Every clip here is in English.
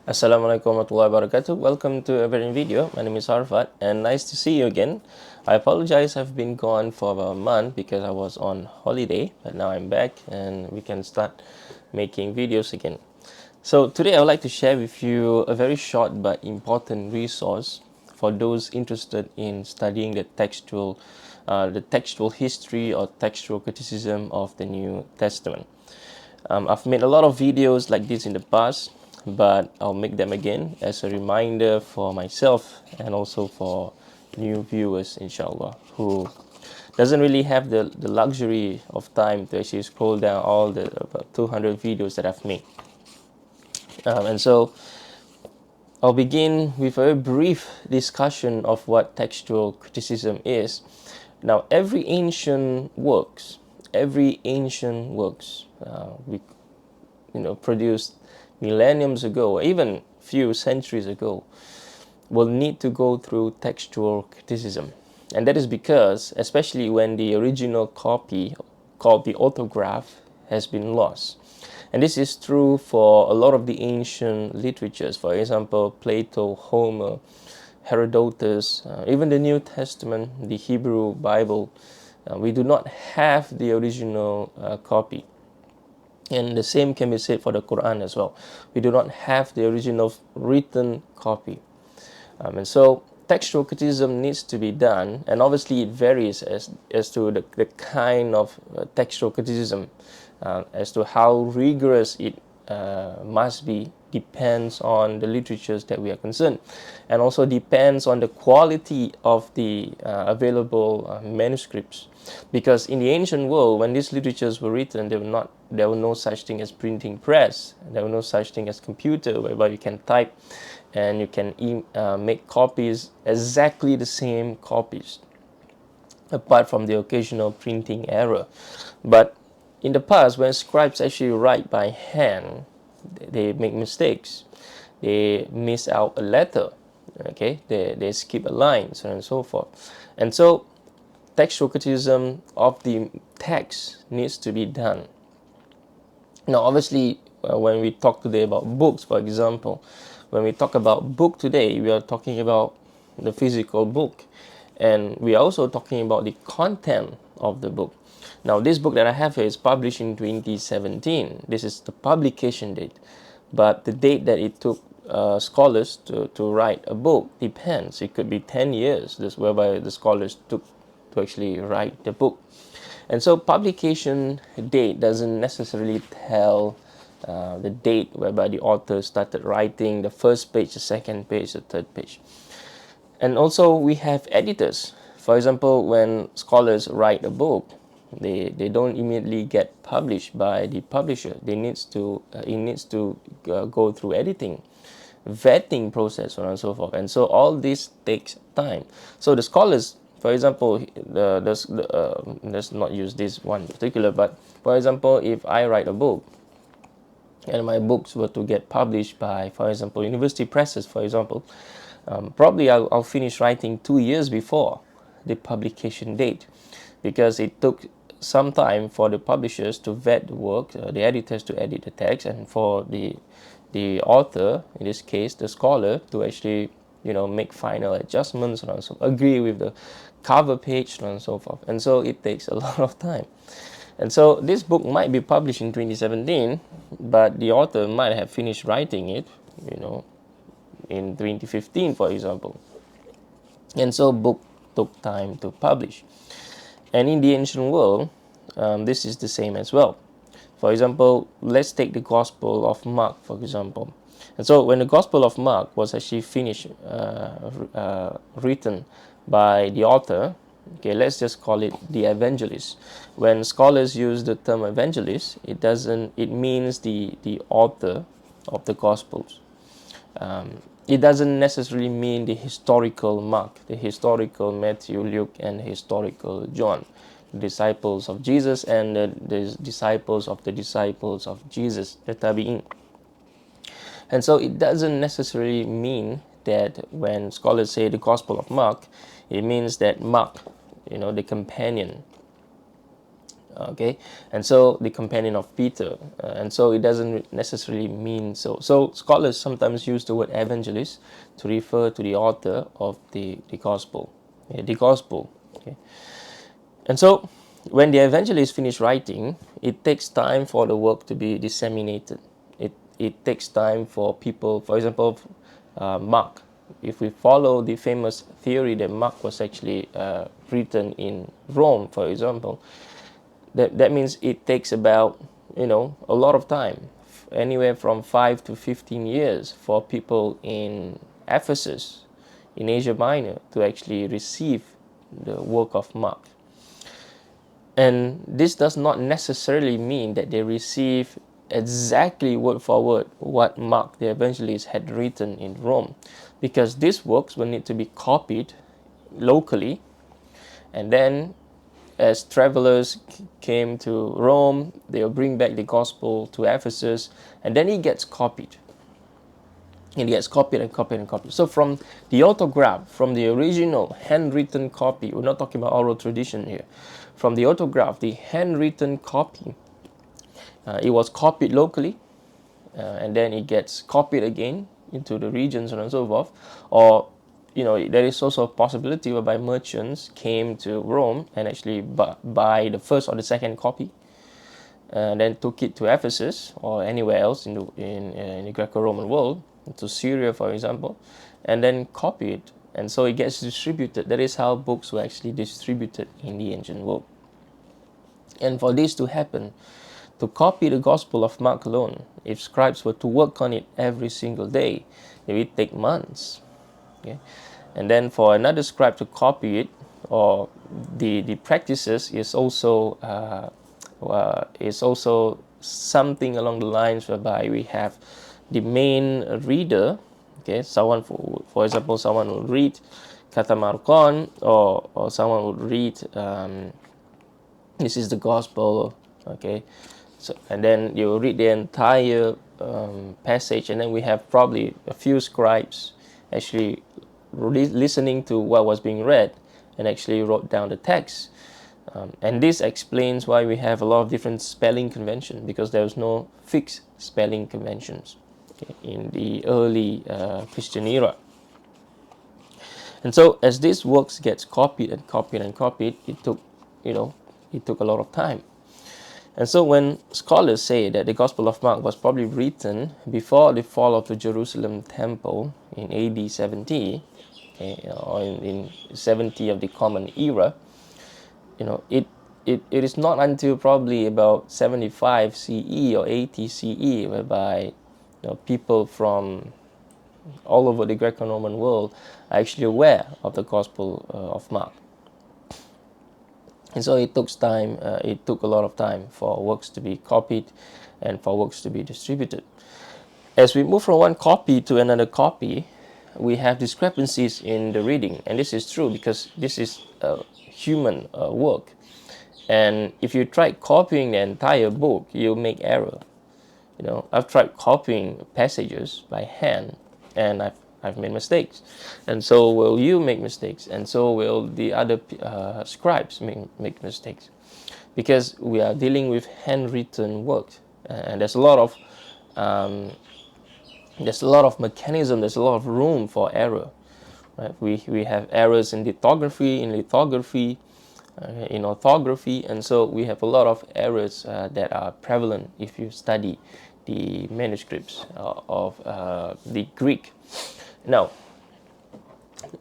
Assalamualaikum warahmatullahi wabarakatuh. Welcome to a very new video. My name is Arfat and nice to see you again. I apologize, I've been gone for about a month because I was on holiday, but now I'm back and we can start making videos again. So today I would like to share with you a very short but important resource for those interested in studying the textual history or textual criticism of the New Testament. I've made a lot of videos like this in the past, but I'll make them again as a reminder for myself and also for new viewers, inshallah, who doesn't really have the luxury of time to actually scroll down all the about 200 videos that I've made. And so I'll begin with a brief discussion of what textual criticism is. Now, every ancient works, we produced millenniums ago, even few centuries ago, will need to go through textual criticism. And that is because, especially when the original copy, called the autograph, has been lost. And this is true for a lot of the ancient literatures, for example, Plato, Homer, Herodotus, even the New Testament, the Hebrew Bible. We do not have the original copy. And the same can be said for the Quran as well. We do not have the original written copy. And so textual criticism needs to be done, and obviously it varies as to the kind of textual criticism, as to how rigorous it must be, depends on the literatures that we are concerned, and also depends on the quality of the available manuscripts. Because in the ancient world, when these literatures were written, there were no such thing as printing press. There were no such thing as computer, whereby you can type and you can make copies, exactly the same copies, apart from the occasional printing error. But in the past, when scribes actually write by hand, they make mistakes. They miss out a letter. Okay, they skip a line, so on and so forth. And so textual criticism of the text needs to be done. Now, obviously, when we talk today about books, for example, when we talk about book today, we are talking about the physical book, and we are also talking about the content of the book. Now, this book that I have here is published in 2017. This is the publication date, but the date that it took scholars to write a book depends. It could be 10 years, this whereby the scholars took to actually write the book. And so publication date doesn't necessarily tell the date whereby the author started writing the first page, the second page, the third page. And also we have editors. For example, when scholars write a book, they don't immediately get published by the publisher. It needs to go through editing, vetting process, so on and so forth. And so all this takes time. So the scholars, for example, let's not use this one particular, but for example, if I write a book and my books were to get published by, for example, university presses, for example, probably I'll finish writing 2 years before the publication date, because it took some time for the publishers to vet the work, the editors to edit the text, and for the author, in this case the scholar, to actually make final adjustments and so agree with the cover page and so forth. And so it takes a lot of time. And so this book might be published in 2017, but the author might have finished writing it, in 2015, for example. And so book took time to publish. And in the ancient world, this is the same as well. For example, let's take the Gospel of Mark, for example. And so when the Gospel of Mark was actually finished, written by the author, okay, let's just call it the evangelist. When scholars use the term evangelist, it means the author of the Gospels. It doesn't necessarily mean the historical Mark, the historical Matthew, Luke, and the historical John, the disciples of Jesus and the disciples of Jesus, the Tabi'in. And so it doesn't necessarily mean that when scholars say the Gospel of Mark, it means that Mark, the companion, Okay, and so the companion of Peter, and so it doesn't necessarily mean so. So scholars sometimes use the word evangelist to refer to the author of the gospel, the gospel. Okay, and so when the evangelist finish writing, it takes time for the work to be disseminated. It takes time for people, for example, Mark. If we follow the famous theory that Mark was actually written in Rome, for example, that means it takes about, a lot of time, anywhere from 5 to 15 years for people in Ephesus, in Asia Minor, to actually receive the work of Mark. And this does not necessarily mean that they receive exactly word for word what Mark the evangelist had written in Rome, because these works will need to be copied locally, and then as travelers came to Rome, they will bring back the gospel to Ephesus, and then it gets copied. It gets copied and copied and copied. So from the autograph, from the original handwritten copy, we're not talking about oral tradition here. From the autograph, the handwritten copy, it was copied locally, and then it gets copied again into the regions and so forth. Or, there is also a possibility whereby merchants came to Rome and actually buy the first or the second copy, and then took it to Ephesus or anywhere else in the Greco-Roman world, to Syria, for example, and then copy it. And so it gets distributed. That is how books were actually distributed in the ancient world. And for this to happen, to copy the Gospel of Mark alone, if scribes were to work on it every single day, it would take months. Okay? And then for another scribe to copy it, or the practices is also something along the lines whereby we have the main reader. Okay, someone, for example, someone will read Katamarkon, or someone would read this is the gospel. Okay, so, and then you read the entire passage, and then we have probably a few scribes actually listening to what was being read and actually wrote down the text. And this explains why we have a lot of different spelling conventions, because there was no fixed spelling conventions, okay, in the early Christian era. And so as these works gets copied and copied and copied, it took a lot of time. And so when scholars say that the Gospel of Mark was probably written before the fall of the Jerusalem temple in AD 70, okay, or in 70 of the Common Era, it is not until probably about 75 CE or 80 CE whereby people from all over the Greco-Roman world are actually aware of the Gospel of Mark. And so it took time. It took a lot of time for works to be copied and for works to be distributed. As we move from one copy to another copy, we have discrepancies in the reading, and this is true because this is human work. And if you try copying the entire book, you'll make error. I've tried copying passages by hand, and I've made mistakes, and so will you make mistakes, and so will the other scribes make mistakes, because we are dealing with handwritten work, and there's a lot of mechanism, there's a lot of room for error. Right? We have errors in lithography, in orthography, and so we have a lot of errors that are prevalent if you study the manuscripts of the Greek. Now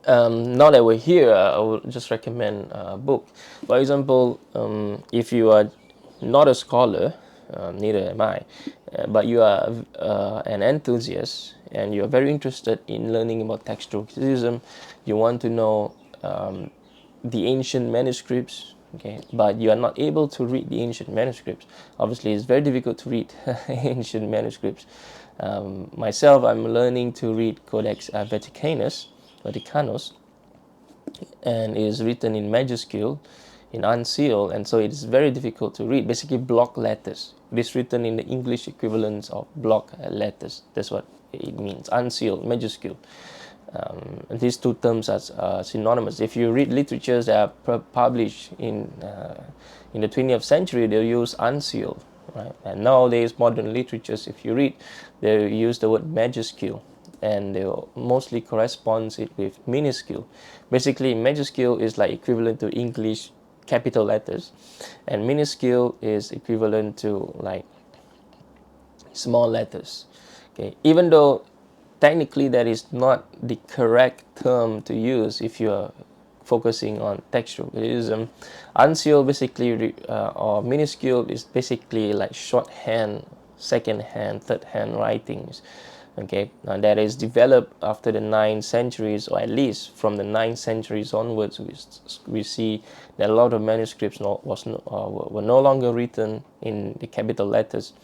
that we're here, I would just recommend a book. For example, if you are not a scholar, neither am I, but you are an enthusiast and you are very interested in learning about textual criticism, you want to know the ancient manuscripts, okay, but you are not able to read the ancient manuscripts. Obviously, it's very difficult to read ancient manuscripts. Myself, I'm learning to read Codex Vaticanus, and it is written in majuscule, in unsealed, and so it is very difficult to read. Basically, block letters. It is written in the English equivalents of block letters. That's what it means. Unsealed, majuscule. These two terms are synonymous. If you read literatures that are published in the 20th century, they'll use unsealed, right? And nowadays, modern literatures, if you read, they use the word majuscule, and they mostly corresponds it with minuscule. Basically, majuscule is like equivalent to English capital letters, and minuscule is equivalent to like small letters. Okay, even though technically that is not the correct term to use if you are focusing on textualism. Unsealed basically or minuscule is basically like shorthand, second hand, third hand writings. Okay, now that is developed after the 9th centuries, or at least from the 9th centuries onwards. We see that a lot of manuscripts were no longer written in the capital letters.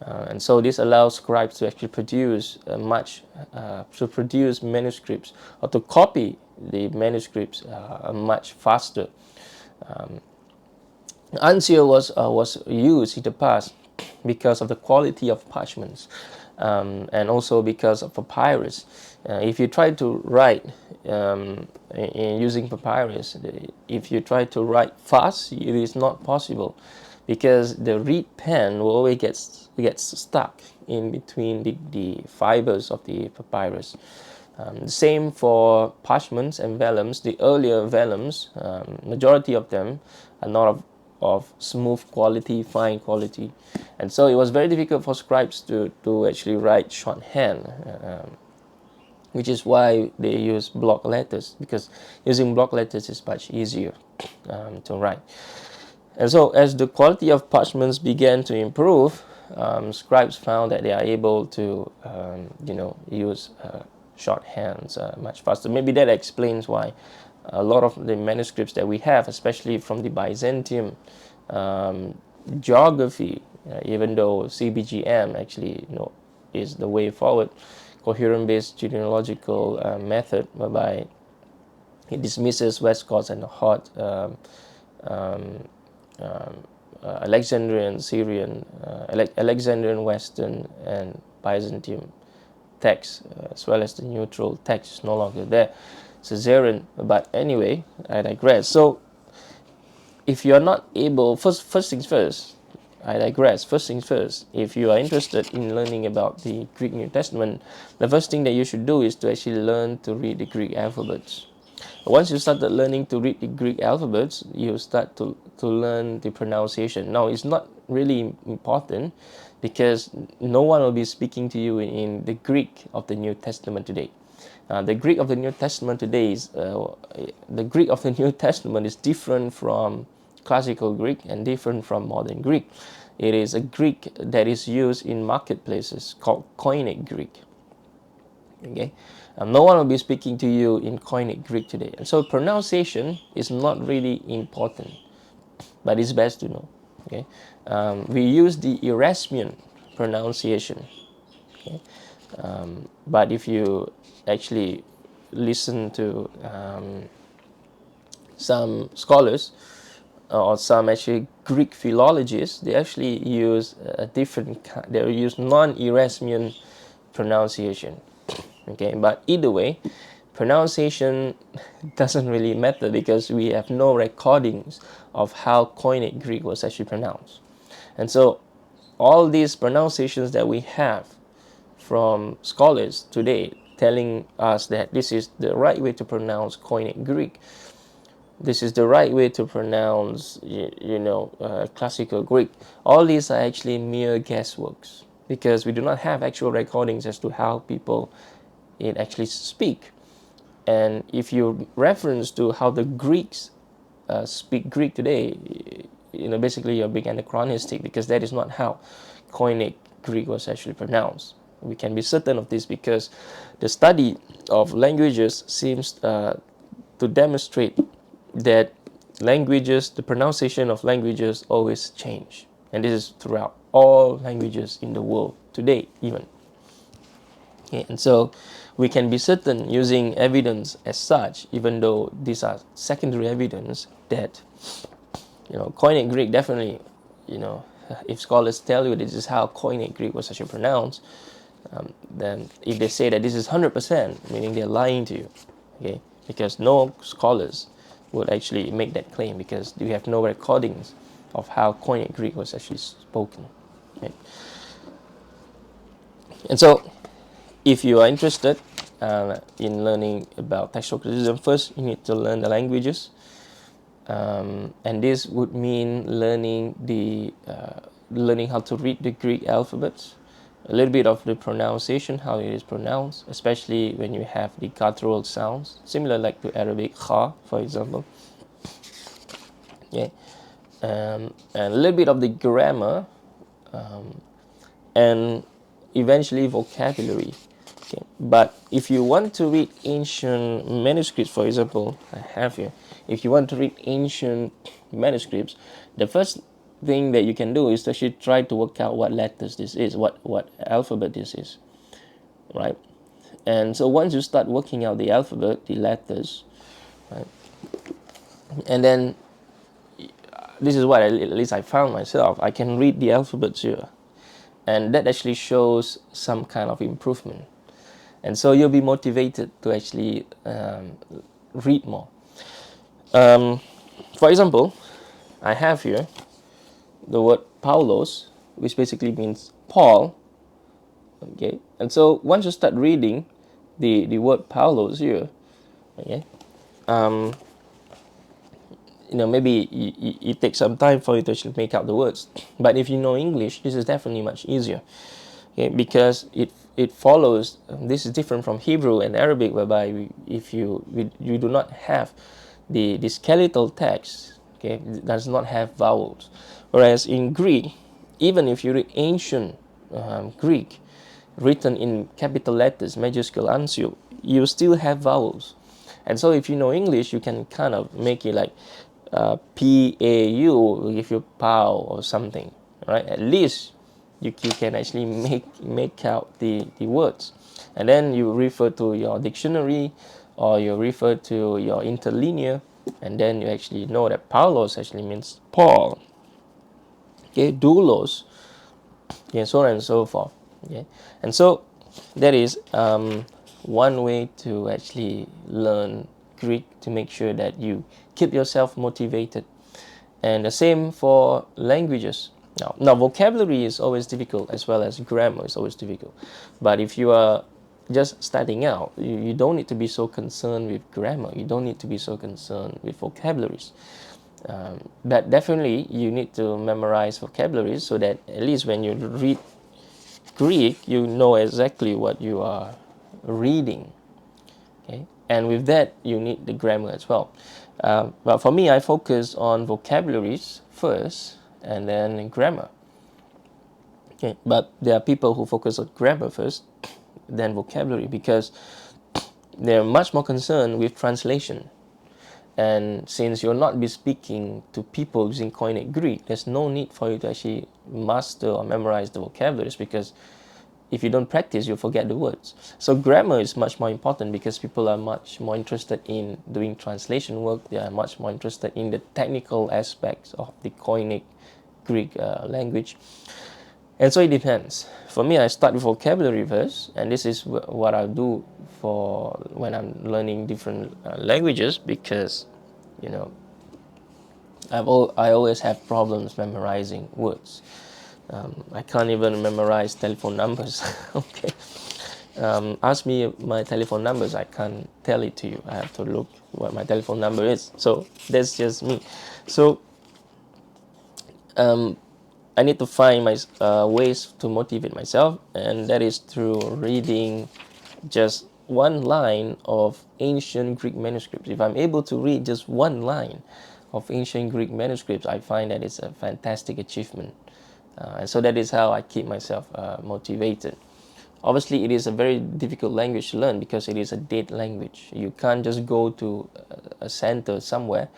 And so this allows scribes to actually produce produce manuscripts, or to copy the manuscripts much faster. Unsealed was used in the past because of the quality of parchments, and also because of papyrus. If you try to write using papyrus, if you try to write fast, it is not possible, because the reed pen will always get stuck in between the fibers of the papyrus. Same for parchments and vellums. The earlier vellums, majority of them are not of smooth quality, fine quality, and so it was very difficult for scribes to actually write shorthand, which is why they use block letters, because using block letters is much easier to write. And so as the quality of parchments began to improve, scribes found that they are able to use shorthands much faster. Maybe that explains why a lot of the manuscripts that we have, especially from the Byzantium geography, even though CBGM actually is the way forward, coherent-based genealogical method, whereby it dismisses Westcott and Hort, Alexandrian, Syrian, Alexandrian Western, and Byzantium text, as well as the neutral text is no longer there. Caesarean, but anyway, I digress. So, if you are not able, first things first, I digress. First things first, if you are interested in learning about the Greek New Testament, the first thing that you should do is to actually learn to read the Greek alphabets. Once you started learning to read the Greek alphabets, you start to learn the pronunciation. Now, it's not really important, because no one will be speaking to you in the Greek of the New Testament today. The Greek of the New Testament today is different from classical Greek and different from modern Greek. It is a Greek that is used in marketplaces called Koine Greek. Okay, no one will be speaking to you in Koine Greek today, and so pronunciation is not really important, but it's best to know. Okay, we use the Erasmian pronunciation. Okay, but if you actually listen to some scholars or some actually Greek philologists, they actually use a different. They use non-Erasmian pronunciation. Okay, but either way, pronunciation doesn't really matter, because we have no recordings of how Koine Greek was actually pronounced. And so all these pronunciations that we have from scholars today telling us that this is the right way to pronounce Koine Greek, this is the right way to pronounce classical Greek, all these are actually mere guessworks, because we do not have actual recordings as to how people actually speak. And if you reference to how the Greeks speak Greek today, basically you're being anachronistic, because that is not how Koine Greek was actually pronounced. We can be certain of this because the study of languages seems to demonstrate that the pronunciation of languages always change. And this is throughout all languages in the world today even. Okay, and so we can be certain using evidence as such, even though these are secondary evidence, that Koine Greek definitely, if scholars tell you this is how Koine Greek was actually pronounced, then if they say that this is 100%, meaning they're lying to you, okay? Because no scholars would actually make that claim because you have no recordings of how Koine Greek was actually spoken. Okay? And so, if you are interested in learning about textual criticism, first you need to learn the languages, and this would mean learning how to read the Greek alphabets, a little bit of the pronunciation, how it is pronounced, especially when you have the guttural sounds, similar like to Arabic kha, for example. Okay, and a little bit of the grammar, and eventually vocabulary. Okay. But if you want to read ancient manuscripts, for example, I have here, if you want to read ancient manuscripts, the first thing that you can do is to actually try to work out what letters this is, what alphabet this is, right? And so once you start working out the alphabet, the letters, right, and then this is what at least I found myself, I can read the alphabets here, and that actually shows some kind of improvement. And so you'll be motivated to actually read more. For example, I have here the word Paulos, which basically means Paul. Okay, and so once you start reading the word Paulos here, okay, maybe it takes some time for you to actually make out the words. But if you know English, this is definitely much easier. Okay, because it follows. This is different from Hebrew and Arabic, whereby if you do not have the skeletal text, okay, it does not have vowels. Whereas in Greek, even if you read ancient Greek, written in capital letters, majuscule, uncial, you still have vowels. And so if you know English, you can kind of make it like P-A-U, if you pow or something, right? At least you can actually make out the words. And then you refer to your dictionary or you refer to your interlinear, and then you actually know that Paulos actually means Paul. Okay, doulos, okay, so on and so forth. Okay, and so that is one way to actually learn Greek, to make sure that you keep yourself motivated. And the same for languages. Now vocabulary is always difficult, as well as grammar is always difficult. But if you are just starting out, you don't need to be so concerned with grammar. You don't need to be so concerned with vocabularies. But definitely you need to memorize vocabularies so that at least when you read Greek, you know exactly what you are reading. Okay? And with that, you need the grammar as well. But for me, I focus on vocabularies first and then grammar. Okay? But there are people who focus on grammar first, then vocabulary, because they're much more concerned with translation. And since you'll not be speaking to people using Koine Greek, there's no need for you to actually master or memorize the vocabularies, because if you don't practice, you'll forget the words. So grammar is much more important because people are much more interested in doing translation work. They are much more interested in the technical aspects of the Koine Greek language. And so it depends. For me, I start with vocabulary first, and this is what I do for when I'm learning different languages, because I always have problems memorizing words. I can't even memorize telephone numbers. Okay, ask me my telephone numbers. I can't tell it to you. I have to look what my telephone number is. So that's just me. So I need to find my ways to motivate myself, and that is through reading just one line of ancient Greek manuscripts. If I'm able to read just one line of ancient Greek manuscripts, I find that it's a fantastic achievement. And so that is how I keep myself motivated. Obviously, it is a very difficult language to learn because it is a dead language. You can't just go to a center somewhere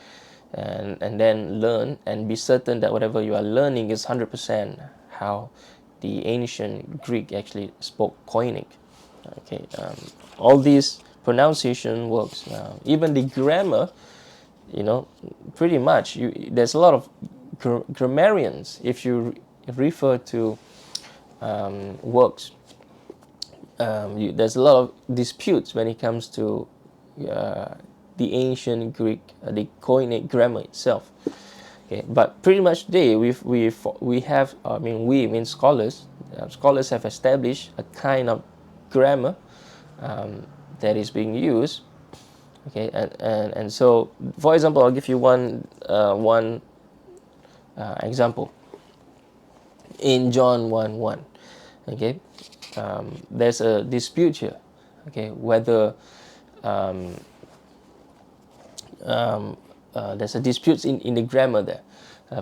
and then learn and be certain that whatever you are learning is 100% how the ancient Greek actually spoke Koine. Okay, all these pronunciation works, even the grammar, pretty much there's a lot of grammarians. If you refer to works there's a lot of disputes when it comes to the ancient Greek, the Koine grammar itself. Okay, but pretty much today we have, we means scholars. Scholars have established a kind of grammar that is being used. Okay, and so, for example, I'll give you one example. In John 1:1, okay, there's a dispute here, okay, whether there's a dispute in the grammar there.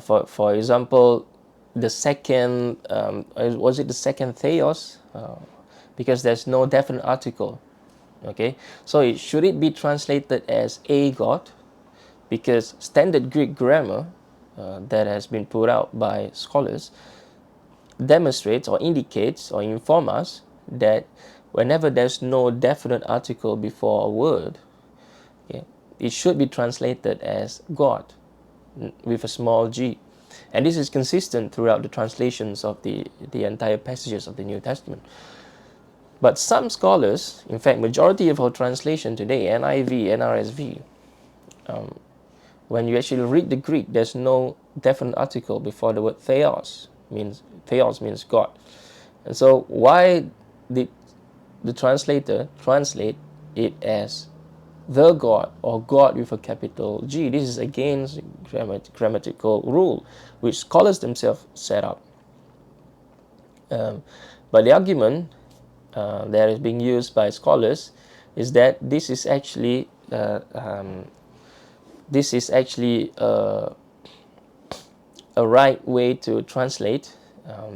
For example, the second, was it the second theos? Because there's no definite article, okay, so should it be translated as a god? Because standard Greek grammar that has been put out by scholars demonstrates or indicates or informs us that whenever there's no definite article before a word, okay, it should be translated as God with a small g. And this is consistent throughout the translations of the entire passages of the New Testament. But some scholars, in fact, majority of our translation today, NIV, NRSV, when you actually read the Greek, there's no definite article before the word theos means God. And so why did the translator translate it as the God or God with a capital G? This is against grammatical rule which scholars themselves set up. But the argument that is being used by scholars is that this is actually a right way to translate,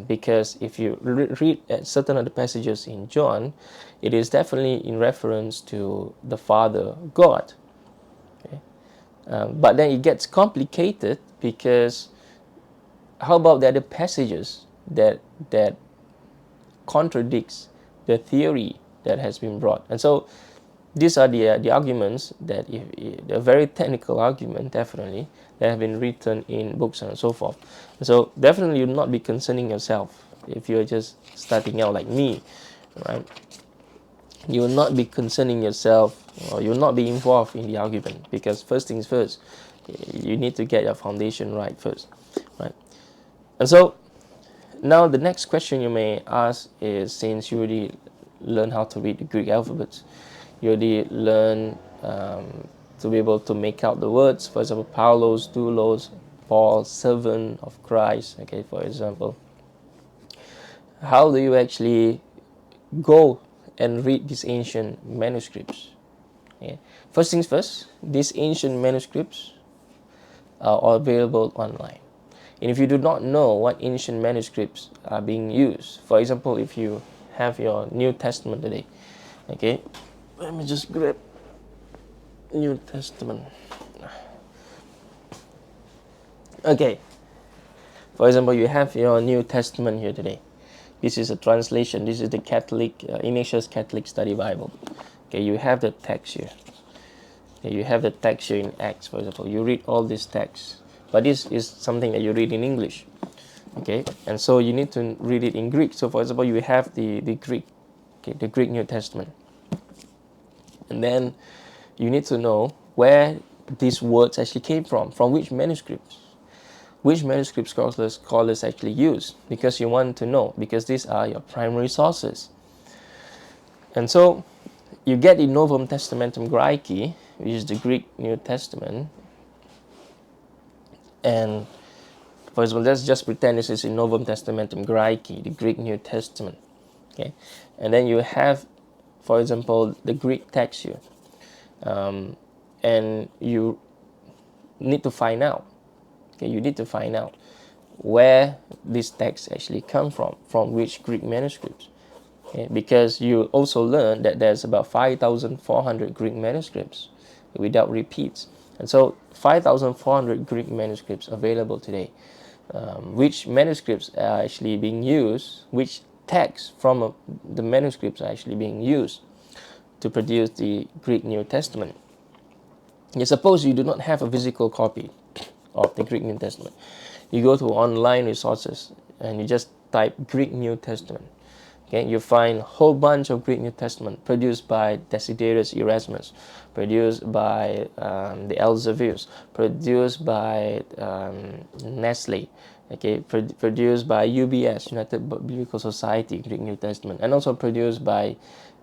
because if you read certain of the passages in John, it is definitely in reference to the Father God. Okay? But then it gets complicated, because how about the other passages that contradicts the theory that has been brought? And so these are the arguments that, a very technical argument, definitely, that have been written in books and so forth. So definitely, you'll not be concerning yourself if you're just starting out like me, right? You will not be concerning yourself, or you'll not be involved in the argument, because first things first, you need to get your foundation right first, right? And so now the next question you may ask is, since you already learn how to read the Greek alphabets, you already learn to be able to make out the words. For example, Paulos, doulos, Paul, servant of Christ. Okay, for example, how do you actually go and read these ancient manuscripts? Okay. First things first, these ancient manuscripts are available online. And if you do not know what ancient manuscripts are being used, for example, if you have your New Testament today, okay, let me just grab New Testament. Okay, for example, you have your New Testament here today. This is a translation. This is the Catholic, Ignatius Catholic Study Bible. Okay, you have the text here. Okay, you have the text here in Acts, for example. You read all these texts, but this is something that you read in English. Okay, and so you need to read it in Greek. So, for example, you have the Greek, okay, the Greek New Testament. And then you need to know where these words actually came from which manuscripts. Which manuscript scholars actually use, because you want to know, because these are your primary sources. And so you get the Novum Testamentum Graeci, which is the Greek New Testament. And for example, let's just pretend this is in Novum Testamentum Graeci, the Greek New Testament. Okay, and then you have, for example, the Greek text here, and you need to find out. Okay, you need to find out where this text actually come from which Greek manuscripts. Okay, because you also learn that there's about 5,400 Greek manuscripts without repeats. And so 5,400 Greek manuscripts available today. Which manuscripts are actually being used, which texts from the manuscripts are actually being used to produce the Greek New Testament. You suppose you do not have a physical copy of the Greek New Testament. You go to online resources and you just type Greek New Testament. Okay, you find a whole bunch of Greek New Testament produced by Desiderius Erasmus, produced by the Elseviers, produced by Nestle, okay, produced by UBS, United Biblical Society, Greek New Testament, and also produced by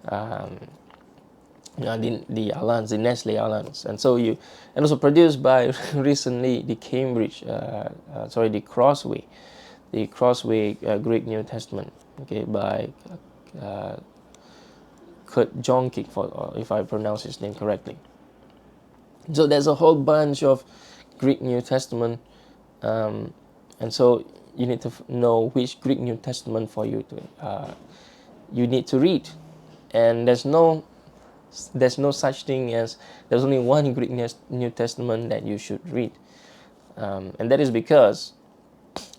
the Alliance, the Nestle Alliance, and also produced by recently the Cambridge, the Crossway Greek New Testament, okay, by Kurt Jonkic, if I pronounce his name correctly. So there's a whole bunch of Greek New Testament, and so you need to know which Greek New Testament for you to you need to read, and there's no such thing as there's only one Greek New Testament that you should read, and that is because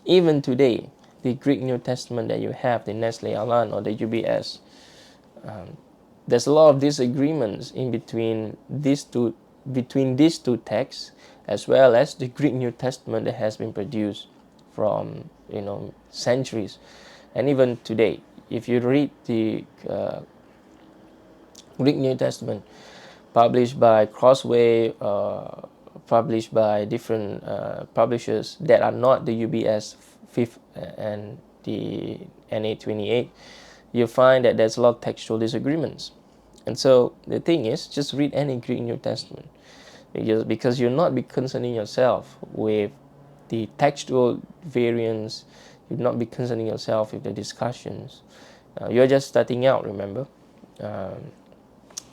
even today the Greek New Testament that you have, the Nestle Aland or the UBS, there's a lot of disagreements in between these two texts, as well as the Greek New Testament that has been produced from centuries, and even today, if you read the Greek New Testament published by Crossway, published by different publishers that are not the UBS 5th and the NA28, you find that there's a lot of textual disagreements. And so the thing is, just read any Greek New Testament, because you'll not be concerning yourself with the textual variants, you'll not be concerning yourself with the discussions. You're just starting out, remember.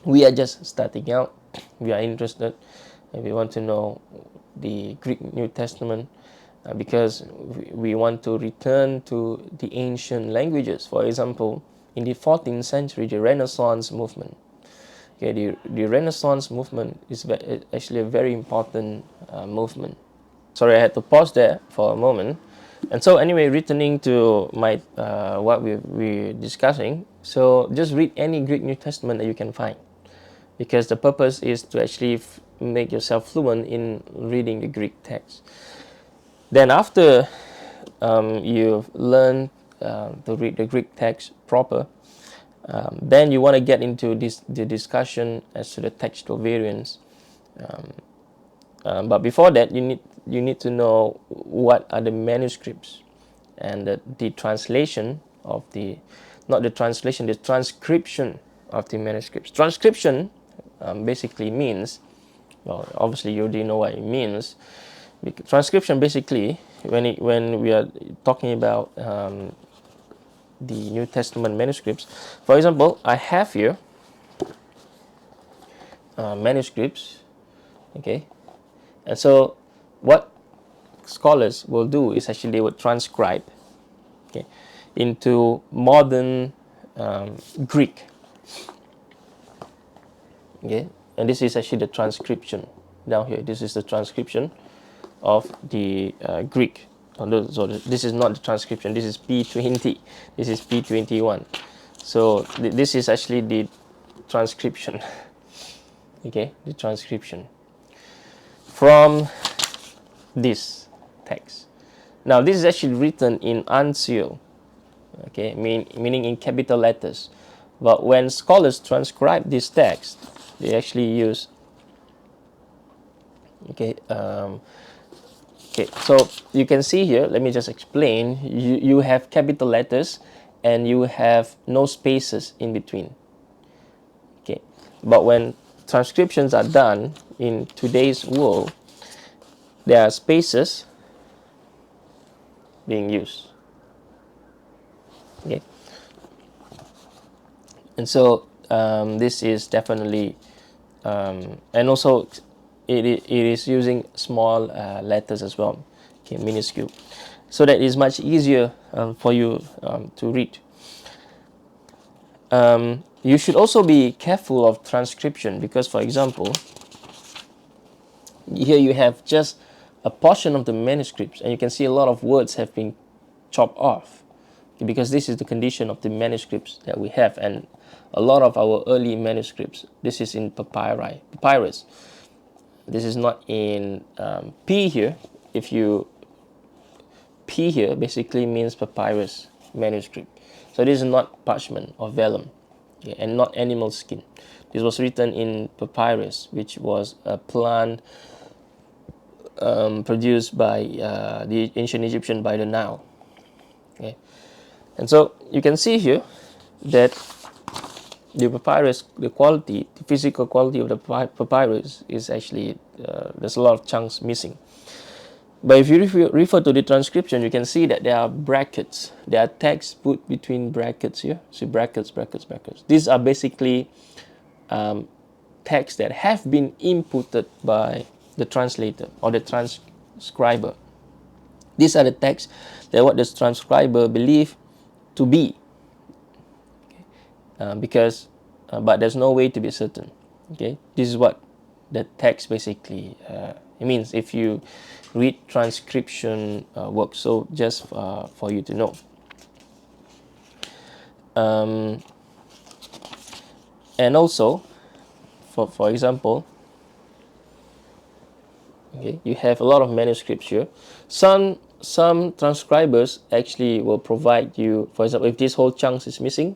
We are just starting out. We are interested and we want to know the Greek New Testament because we want to return to the ancient languages. For example, in the 14th century, the Renaissance movement. Okay, the Renaissance movement is actually a very important movement. Sorry, I had to pause there for a moment. And so anyway, returning to my what we're discussing, so just read any Greek New Testament that you can find, because the purpose is to actually make yourself fluent in reading the Greek text. Then after you've learned to read the Greek text proper, then you want to get into the discussion as to the textual variants. But before that, you need to know what are the manuscripts and the translation of the transcription of the manuscripts. Transcription basically means, well, obviously you already know what it means. Transcription basically, when we are talking about the New Testament manuscripts, for example, I have here manuscripts, okay, and so what scholars will do is actually they would transcribe, okay, into modern Greek, okay, and this is actually the transcription down here. This is the transcription of the Greek. So this is not the transcription. This is P20. This is P21. So this is actually the transcription. Okay, the transcription from this text. Now this is actually written in uncial, okay, meaning in capital letters. But when scholars transcribe this text, they actually use okay, so you can see here, let me just explain. You have capital letters and you have no spaces in between. Okay, but when transcriptions are done in today's world, there are spaces being used. Okay, and so this is definitely, and also it is using small letters as well, okay, minuscule, so that is much easier for you to read. You should also be careful of transcription, because for example, here you have just a portion of the manuscripts and you can see a lot of words have been chopped off, okay, because this is the condition of the manuscripts that we have. And a lot of our early manuscripts, this is in papyrus. This is not in P here. If you P here basically means papyrus manuscript. So this is not parchment or vellum, okay, and not animal skin. This was written in papyrus, which was a plant produced by the ancient Egyptian by the Nile. Okay, and so you can see here that the papyrus, the quality, the physical quality of the papyrus is actually there's a lot of chunks missing. But if you refer to the transcription, you can see that there are brackets. There are text put between brackets here. See, brackets, brackets, brackets. These are basically texts that have been inputted by the translator or the transcriber. These are the texts that what the transcriber believe to be, but there's no way to be certain. Okay, this is what the text basically it means if you read transcription works. So just for you to know. And also, for example, okay, you have a lot of manuscripts here. Some transcribers actually will provide you, for example, if this whole chunk is missing,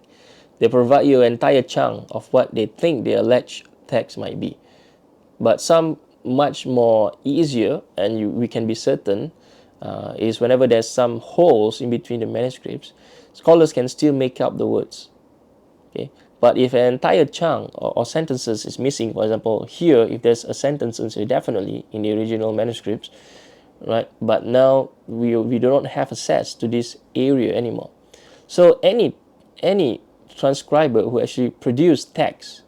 they provide you an entire chunk of what they think the alleged text might be. But some much more easier, and we can be certain, is whenever there's some holes in between the manuscripts, scholars can still make up the words. Okay, but if an entire chunk or sentences is missing, for example, here, if there's a sentence definitely in the original manuscripts, right? But now we do not have access to this area anymore. So any transcriber who actually produced text,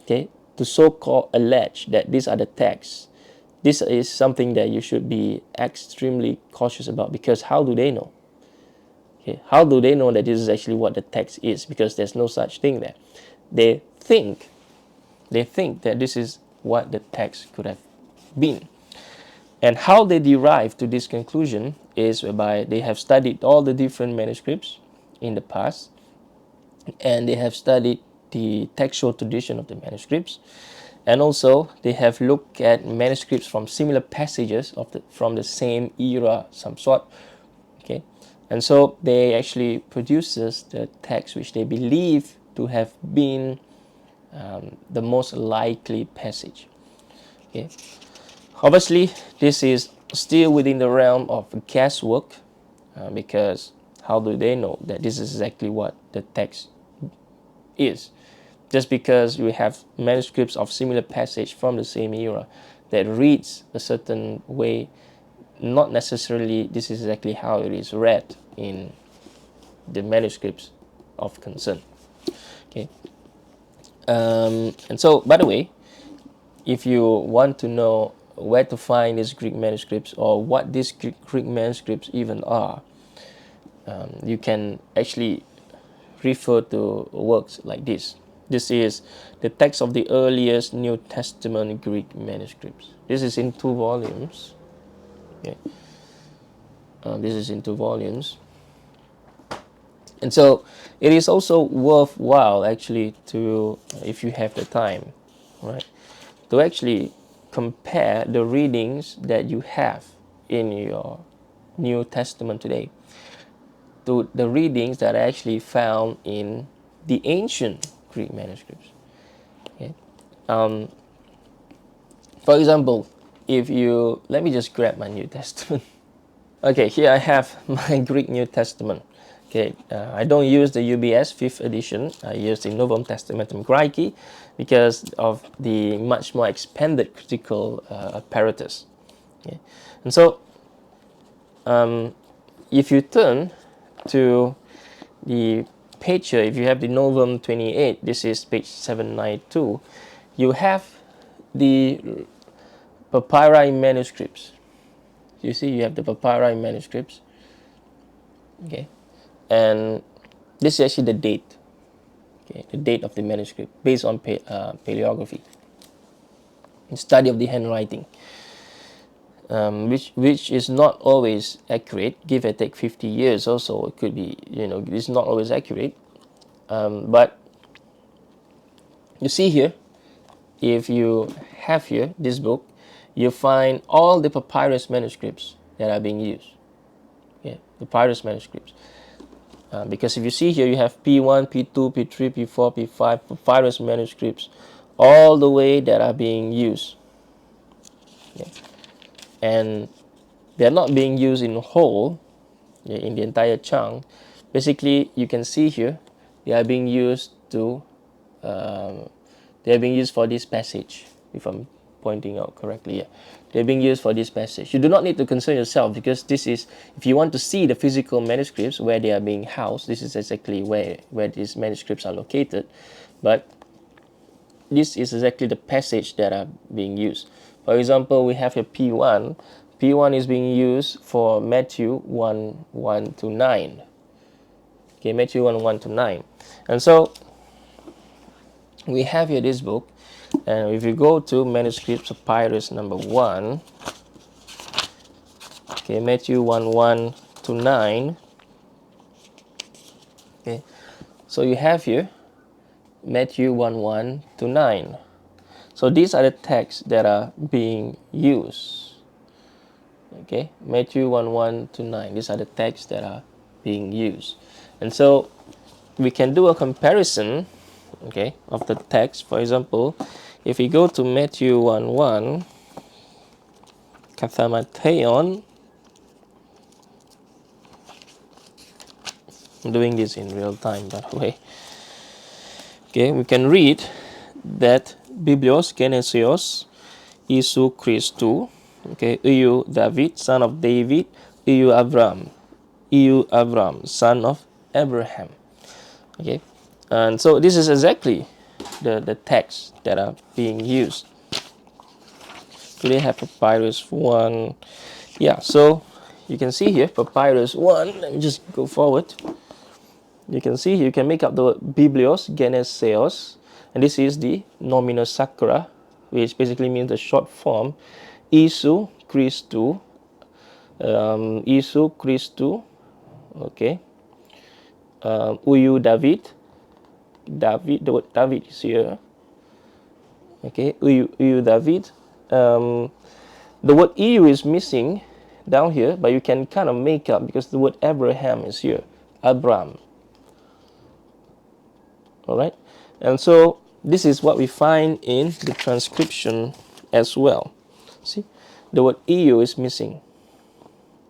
okay, to so-called allege that these are the texts, this is something that you should be extremely cautious about, because how do they know? Okay, how do they know that this is actually what the text is? Because there's no such thing there. They think that this is what the text could have been. And how they derive to this conclusion is whereby they have studied all the different manuscripts in the past, and they have studied the textual tradition of the manuscripts, and also they have looked at manuscripts from similar passages from the same era, some sort. Okay, and so they actually produces the text which they believe to have been the most likely passage. Okay, obviously this is still within the realm of guesswork, because how do they know that this is exactly what the text is? Just because we have manuscripts of similar passage from the same era that reads a certain way, not necessarily this is exactly how it is read in the manuscripts of concern. Okay, and so, by the way, if you want to know where to find these Greek manuscripts or what these Greek manuscripts even are, you can actually refer to works like this. This is the text of the earliest New Testament Greek manuscripts. This is in 2 volumes. Okay. This is in 2 volumes. And so it is also worthwhile actually to, if you have the time, right, to actually compare the readings that you have in your New Testament today to the readings that are actually found in the ancient Greek manuscripts. Okay. For example, if you, let me just grab my New Testament. Okay, here I have my Greek New Testament. Okay, I don't use the UBS 5th edition. I use the Novum Testamentum Graeci because of the much more expanded critical apparatus. Okay. And so, if you turn to the page here, if you have the Novum 28, this is page 792, you have the papyri manuscripts. You see, you have the papyri manuscripts. Okay, and this is actually the date. Okay, the date of the manuscript based on paleography, study of the handwriting, which is not always accurate. Give or take 50 years or so, it could be, it's not always accurate. But you see here, if you have here this book, you find all the papyrus manuscripts that are being used. Okay, papyrus manuscripts. Because if you see here, you have P1, P2, P3, P4, P5, papyrus manuscripts, all the way that are being used. Okay. And they're not being used in whole, in the entire chunk. Basically, you can see here, they are being used to, they are being used for this passage, if I'm pointing out correctly. Yeah. They're being used for this passage. You do not need to concern yourself, because this is, if you want to see the physical manuscripts where they are being housed, this is exactly where these manuscripts are located. But this is exactly the passage that are being used. For example, we have a P1. P1 is being used for Matthew 1, 1 to 9. Okay, Matthew 1, 1 to 9. And so we have here this book. And if you go to manuscript papyrus number 1, okay, Matthew 1, 1 to 9. Okay, so you have here Matthew 1, 1 to 9. So these are the texts that are being used. Okay, Matthew 1, 1 to 9. These are the texts that are being used. And so we can do a comparison, okay, of the text. For example, if we go to Matthew 1, 1, Kathamatheon, I'm doing this in real time, by the way. Okay, we can read that Biblios Genesios Isu Christu, okay, Iu David, son of David, Iu Avram, son of Abraham. Okay, and so this is exactly the texts that are being used. Do they have papyrus 1? Yeah, so you can see here papyrus 1. Let me just go forward. You can see here, you can make up the word Biblios Genesios, and this is the nominal sacra, which basically means the short form Isu Christu, okay, Uyu David, the word David is here, okay, Uyu David. The word EU is missing down here, but you can kind of make up because the word Abraham is here, Abram. All right, and so this is what we find in the transcription as well. See, the word EU is missing,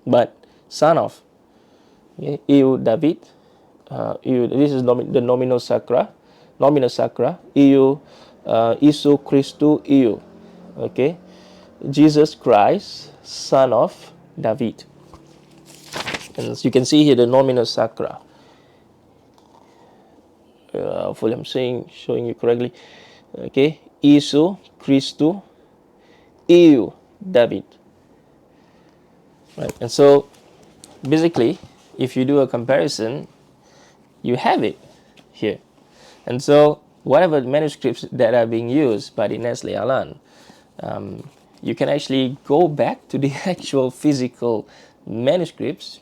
but son of, okay, EU David, this is the nominal sacra, EU, Isu Christu EU, okay, Jesus Christ, son of David. And as you can see here, the nominal sacra. Hopefully I'm showing you correctly. Okay, Isu Christu EU David. Right, and so basically, if you do a comparison, you have it here. And so whatever manuscripts that are being used by the Nestle Aland, you can actually go back to the actual physical manuscripts,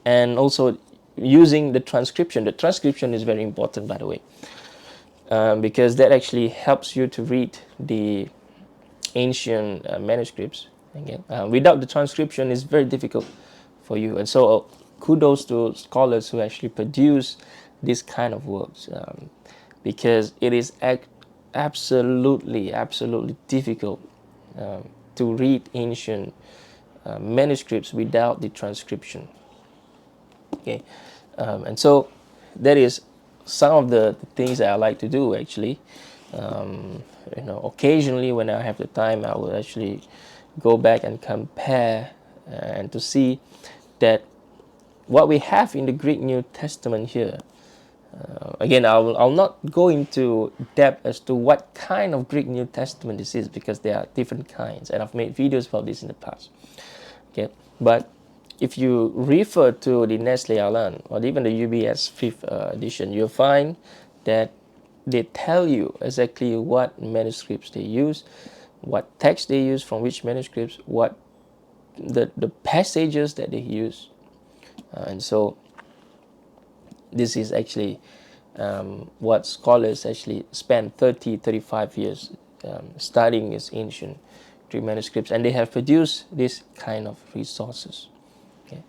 and also using the transcription. The transcription is very important, by the way, because that actually helps you to read the ancient manuscripts. Again, without the transcription, it's very difficult for you. And so kudos to scholars who actually produce this kind of works, because it is absolutely difficult to read ancient manuscripts without the transcription. Okay, and so that is some of the things that I like to do actually. Occasionally when I have the time, I will actually go back and compare and to see that what we have in the Greek New Testament here. Again, I'll not go into depth as to what kind of Greek New Testament this is, because there are different kinds, and I've made videos about this in the past. Okay, but if you refer to the Nestle Aland or even the UBS 5th edition, you'll find that they tell you exactly what manuscripts they use, what text they use from which manuscripts, what the passages that they use. And so this is actually what scholars actually spend 35 years studying these ancient Greek manuscripts, and they have produced this kind of resources. Okay.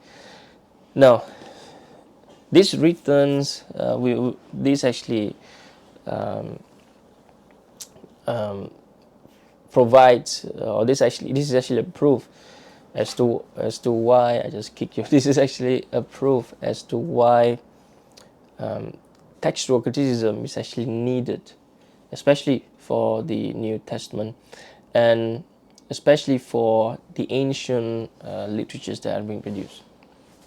Now, This returns, this actually provides, or this is actually a proof as to why I just kicked you. This is actually a proof as to why textual criticism is actually needed, especially for the New Testament, and especially for the ancient literatures that are being produced.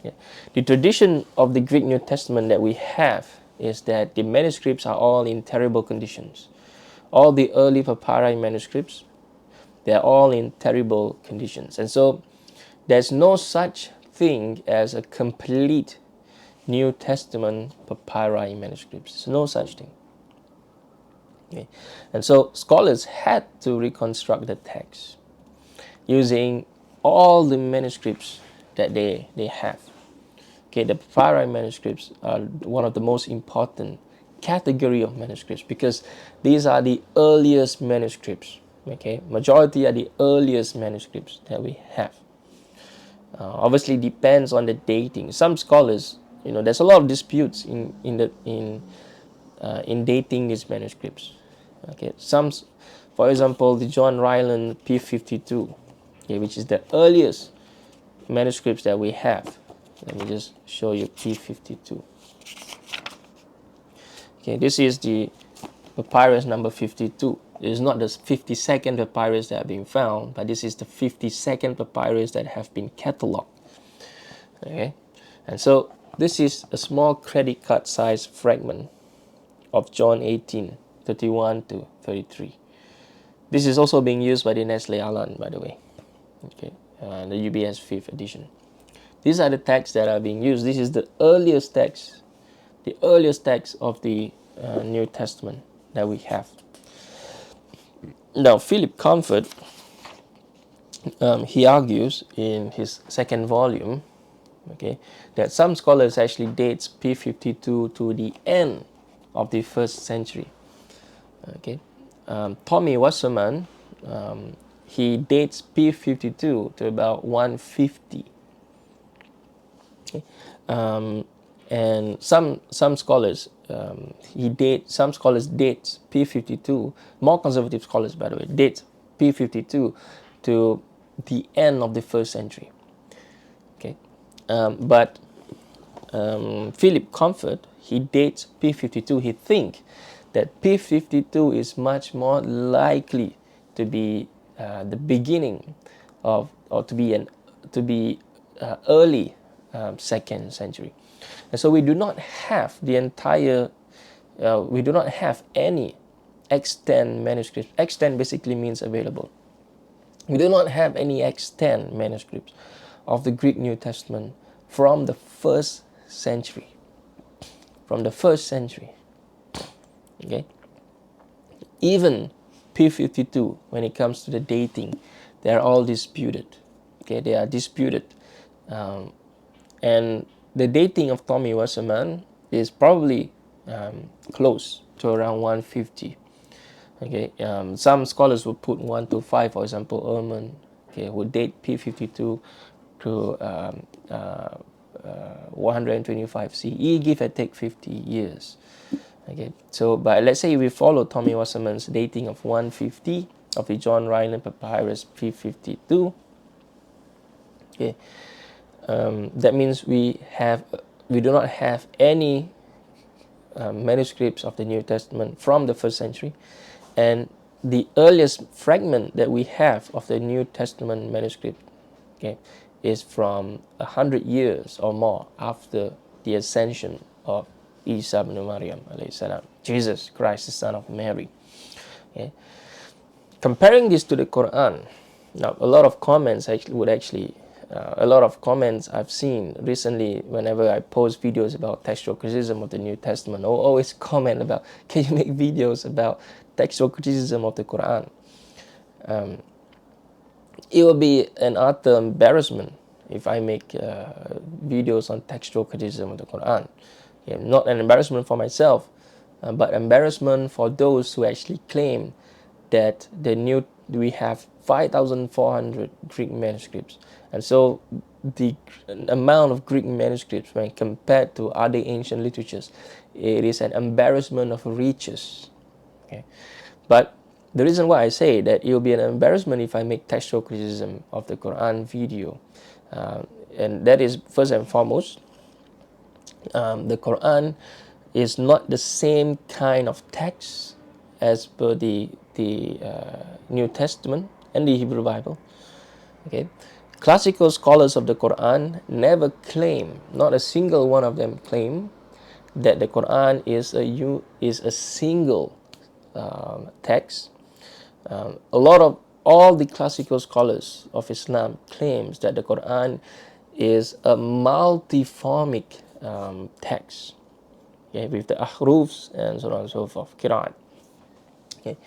Yeah. The tradition of the Greek New Testament that we have is that the manuscripts are all in terrible conditions. All the early papyri manuscripts, they're all in terrible conditions. And so there's no such thing as a complete New Testament papyri manuscripts. There's no such thing. Okay. And so scholars had to reconstruct the text using all the manuscripts that they have. Okay, the papyri manuscripts are one of the most important category of manuscripts because these are the earliest manuscripts. Okay, majority are the earliest manuscripts that we have. Obviously, depends on the dating. Some scholars, there's a lot of disputes in dating these manuscripts. Okay, for example, the John Ryland P52, okay, which is the earliest manuscripts that we have. Let me just show you P52. Okay, this is the papyrus number 52. It is not the 52nd papyrus that have been found, but this is the 52nd papyrus that have been catalogued. Okay, and so this is a small credit card size fragment of John 18, 31 to 33. This is also being used by the Nestle Aland, by the way. Okay, the UBS 5th edition. These are the texts that are being used. This is the earliest text of the New Testament that we have. Now, Philip Comfort, he argues in his second volume, okay, that some scholars actually dates P52 to the end of the 1st century. Okay, Tommy Wasserman, he dates P52 to about 150. Okay. And some scholars date P52. More conservative scholars, by the way, date P52 to the end of the 1st century. Okay, but Philip Comfort, he dates P52. He thinks that P52 is much more likely to be the beginning of, or to be early 2nd century. And so we do not have the entire, we do not have any extant manuscripts. Extant basically means available. We do not have any extant manuscripts of the Greek New Testament from the 1st century. From the 1st century. Okay. Even P52, when it comes to the dating, they are all disputed. Okay, they are disputed. And the dating of Tommy Wasserman is probably close to around 150. Okay, some scholars would put 1 to 5, for example, Ehrman, okay, would date P52 to 125 CE, give or take 50 years. Okay, so but let's say we follow Tommy Wasserman's dating of 150 of the John Ryland Papyrus P52. Okay, that means we do not have any manuscripts of the New Testament from the 1st century, and the earliest fragment that we have of the New Testament manuscript, okay, is from 100 years or more after the ascension of Isa ibn Maryam alayhi salam, Jesus Christ, the son of Mary. Okay. Comparing this to the Quran, now a lot of comments I've seen recently whenever I post videos about textual criticism of the New Testament, I'll always comment about, can you make videos about textual criticism of the Quran? It will be an utter embarrassment if I make videos on textual criticism of the Quran. Okay, not an embarrassment for myself, but embarrassment for those who actually claim that we have 5,400 Greek manuscripts, and so the amount of Greek manuscripts when compared to other ancient literatures, it is an embarrassment of riches. Okay, but the reason why I say that it will be an embarrassment if I make textual criticism of the Quran video, and that is first and foremost, the Quran is not the same kind of text as per the New Testament and the Hebrew Bible. Okay, classical scholars of the Quran never claim, not a single one of them claim, that the Quran is a single text. All the classical scholars of Islam claims that the Quran is a multiformic text, okay, with the ahrufs and so on and so forth, qira'at. Okay,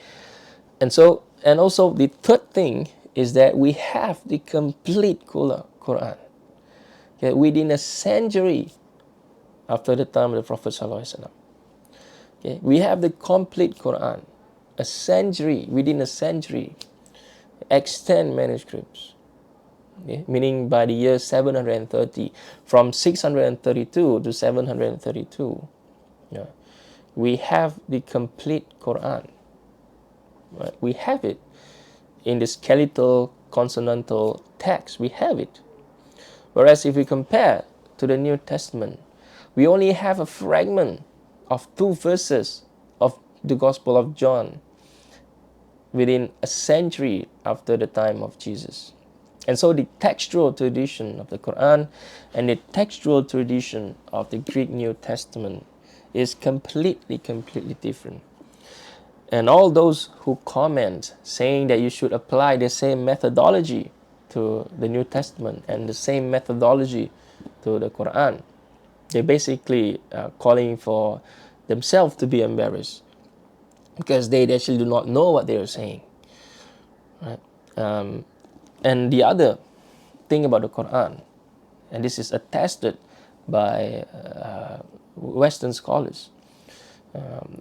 and also the third thing is that we have the complete Quran, okay, within a century after the time of the Prophet ﷺ. Okay, we have the complete Quran, within a century, extant manuscripts. Okay, meaning by the year 730, from 632 to 732, yeah, we have the complete Quran. Right? We have it in the skeletal consonantal text. We have it. Whereas if we compare to the New Testament, we only have a fragment of 2 verses of the Gospel of John within a century after the time of Jesus. And so the textual tradition of the Quran and the textual tradition of the Greek New Testament is completely different. And all those who comment saying that you should apply the same methodology to the New Testament and the same methodology to the Quran, they're basically calling for themselves to be embarrassed, because they actually do not know what they are saying. Right? And the other thing about the Quran, and this is attested by Western scholars,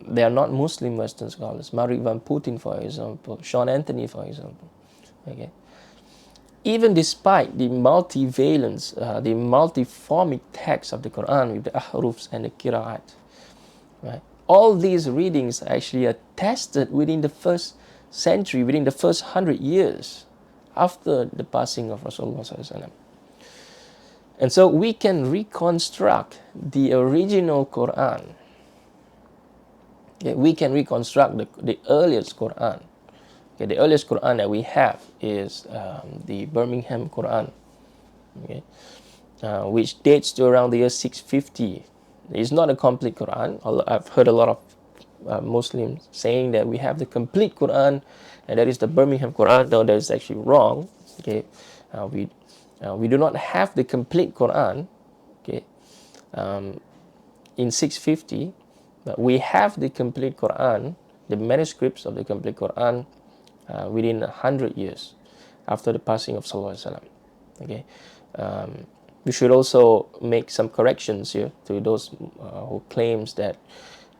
they are not Muslim Western scholars, Marek van Putin, for example, Sean Anthony, for example. Okay, even despite the multivalence, the multiformic text of the Quran with the ahrufs and the qira'at, right? All these readings actually are tested within the first century, within the first 100 years after the passing of Rasulullah. And so we can reconstruct the original Quran. Okay, we can reconstruct the earliest Quran. Okay, the earliest Quran that we have is the Birmingham Quran, okay, which dates to around the year 650. It's not a complete Quran. I've heard a lot of Muslims saying that we have the complete Quran, and that is the Birmingham Quran. No, that is actually wrong. Okay, we do not have the complete Quran. Okay, in 650, but we have the complete Quran, the manuscripts of the complete Quran, within 100 years after the passing of Sallallahu Alaihi Wasallam. Okay, we should also make some corrections here to those who claims that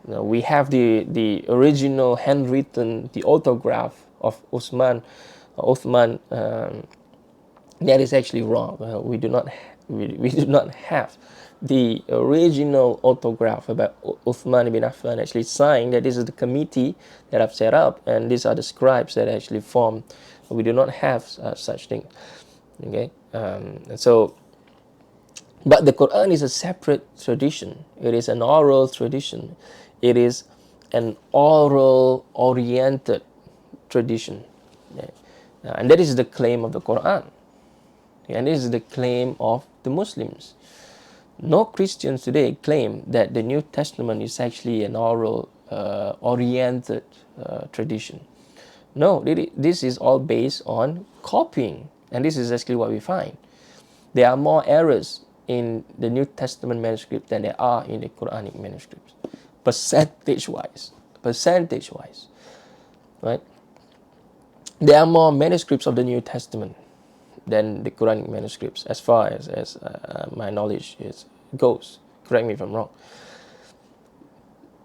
we have the original handwritten, the autograph of Uthman. That is actually wrong. We do not have the original autograph about Uthman ibn Affan actually signed. That this is the committee that I've set up, and these are the scribes that actually form. We do not have such thing. Okay, and so, but the Quran is a separate tradition. It is an oral tradition. It is an oral oriented tradition, okay? And that is the claim of the Quran, and this is the claim of the Muslims. No Christians today claim that the New Testament is actually an oral oriented tradition. No, this is all based on copying, and this is actually what we find. There are more errors in the New Testament manuscript than there are in the Quranic manuscripts, percentage-wise, right? There are more manuscripts of the New Testament than the Quranic manuscripts, as far as my knowledge goes. Correct me if I'm wrong.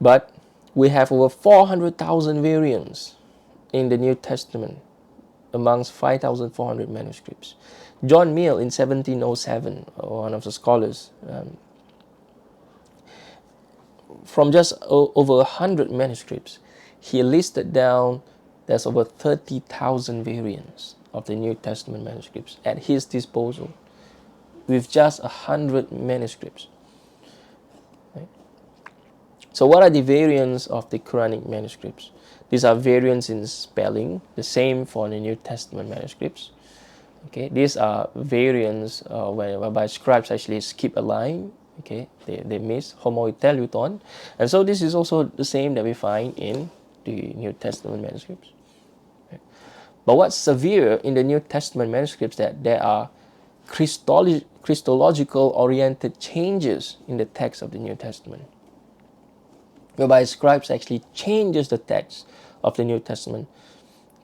But we have over 400,000 variants in the New Testament amongst 5,400 manuscripts. John Mill in 1707, one of the scholars, from just over 100 manuscripts, he listed down there's over 30,000 variants of the New Testament manuscripts at his disposal with just 100 manuscripts. Right? So what are the variants of the Quranic manuscripts? These are variants in spelling, the same for the New Testament manuscripts. Okay, these are variants whereby scribes actually skip a line. Okay, they miss homoiteleuton, and so this is also the same that we find in the New Testament manuscripts. Okay. But what's severe in the New Testament manuscripts that there are Christological oriented changes in the text of the New Testament, whereby scribes actually changes the text of the New Testament,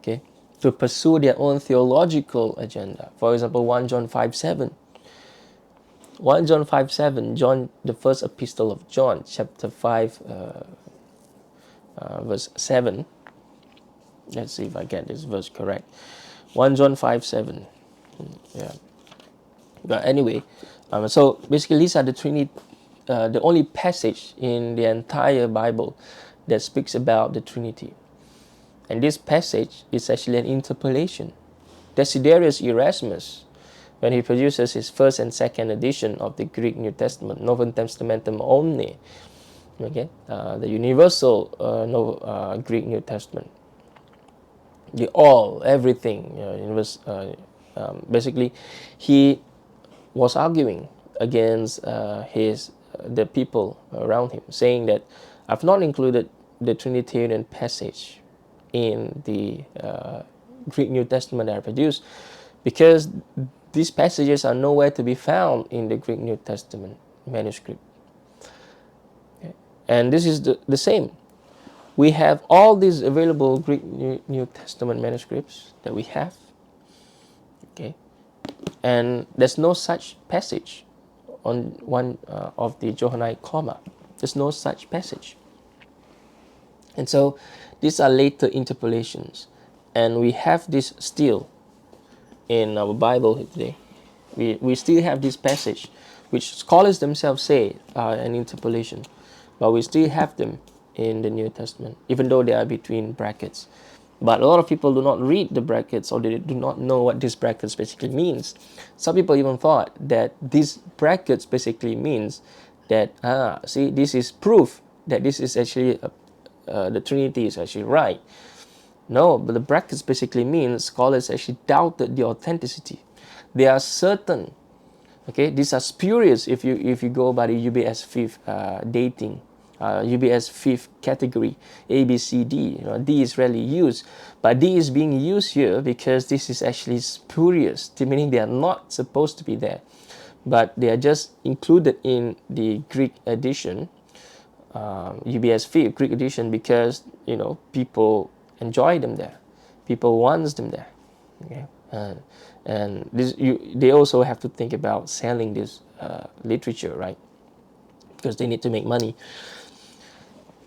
okay, to pursue their own theological agenda. For example, 1 John 5:7. 1 John 5:7, John, the first epistle of John, chapter 5, verse 7. Let's see if I get this verse correct. 1 John 5:7. Yeah. But anyway, so basically these are the only passage in the entire Bible that speaks about the Trinity. And this passage is actually an interpolation. Desiderius Erasmus, when he produces his first and second edition of the Greek New Testament, Novum Testamentum Omne, okay, the universal Greek New Testament, the all, everything, basically, he was arguing against the people around him, saying that I've not included the Trinitarian passage in the Greek New Testament that I produced because these passages are nowhere to be found in the Greek New Testament manuscript. Okay. And this is the same. We have all these available Greek New Testament manuscripts that we have. Okay. And there's no such passage on one of the Johannine comma. There's no such passage. And so these are later interpolations. And we have this still in our Bible today. We still have this passage, which scholars themselves say are an interpolation. But we still have them in the New Testament, even though they are between brackets. But a lot of people do not read the brackets, or they do not know what these brackets basically means. Some people even thought that these brackets basically means that, see, this is proof that this is actually, the Trinity is actually right. No, but the brackets basically means scholars actually doubted the authenticity. They are certain, okay, these are spurious if you go by the UBS 5th dating. UBS 5th category, A, B, C, D. D is rarely used, but D is being used here because this is actually spurious, meaning they are not supposed to be there, but they are just included in the Greek edition, UBS 5th Greek edition, because people enjoy them there, people want them there. Okay, and this they also have to think about selling this literature, right? Because they need to make money.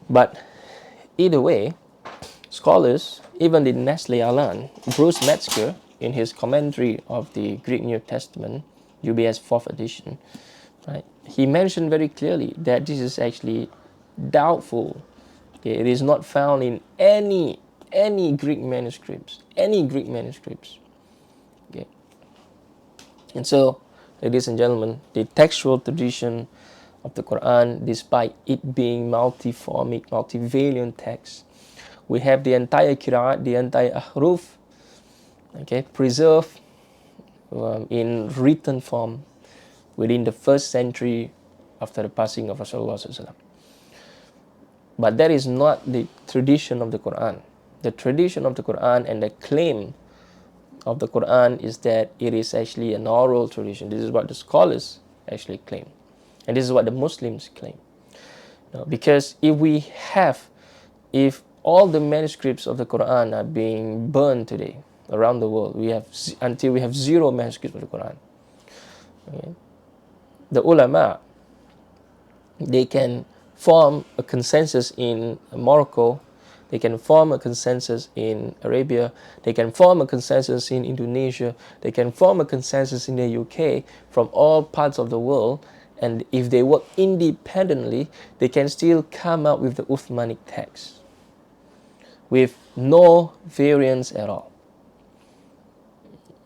But either way, scholars, even the Nestle Aland, Bruce Metzger, in his commentary of the Greek New Testament, UBS 4th edition, right, he mentioned very clearly that this is actually doubtful. Okay, it is not found in any Greek manuscripts, Okay, and so, ladies and gentlemen, the textual tradition of the Quran, despite it being multiformic, multivariant text, we have the entire Qira'at, the entire Ahruf, okay, preserved in written form within the 1st century after the passing of Rasulullah. But that is not the tradition of the Quran. The tradition of the Quran and the claim of the Quran is that it is actually an oral tradition. This is what the scholars actually claim. And this is what the Muslims claim. Because if all the manuscripts of the Quran are being burned today around the world, until we have 0 manuscripts of the Quran. Okay? The ulama, they can form a consensus in Morocco They can form a consensus in Arabia. They can form a consensus in Indonesia. They can form a consensus in the UK from all parts of the world. And if they work independently, they can still come up with the Uthmanic text with no variance at all.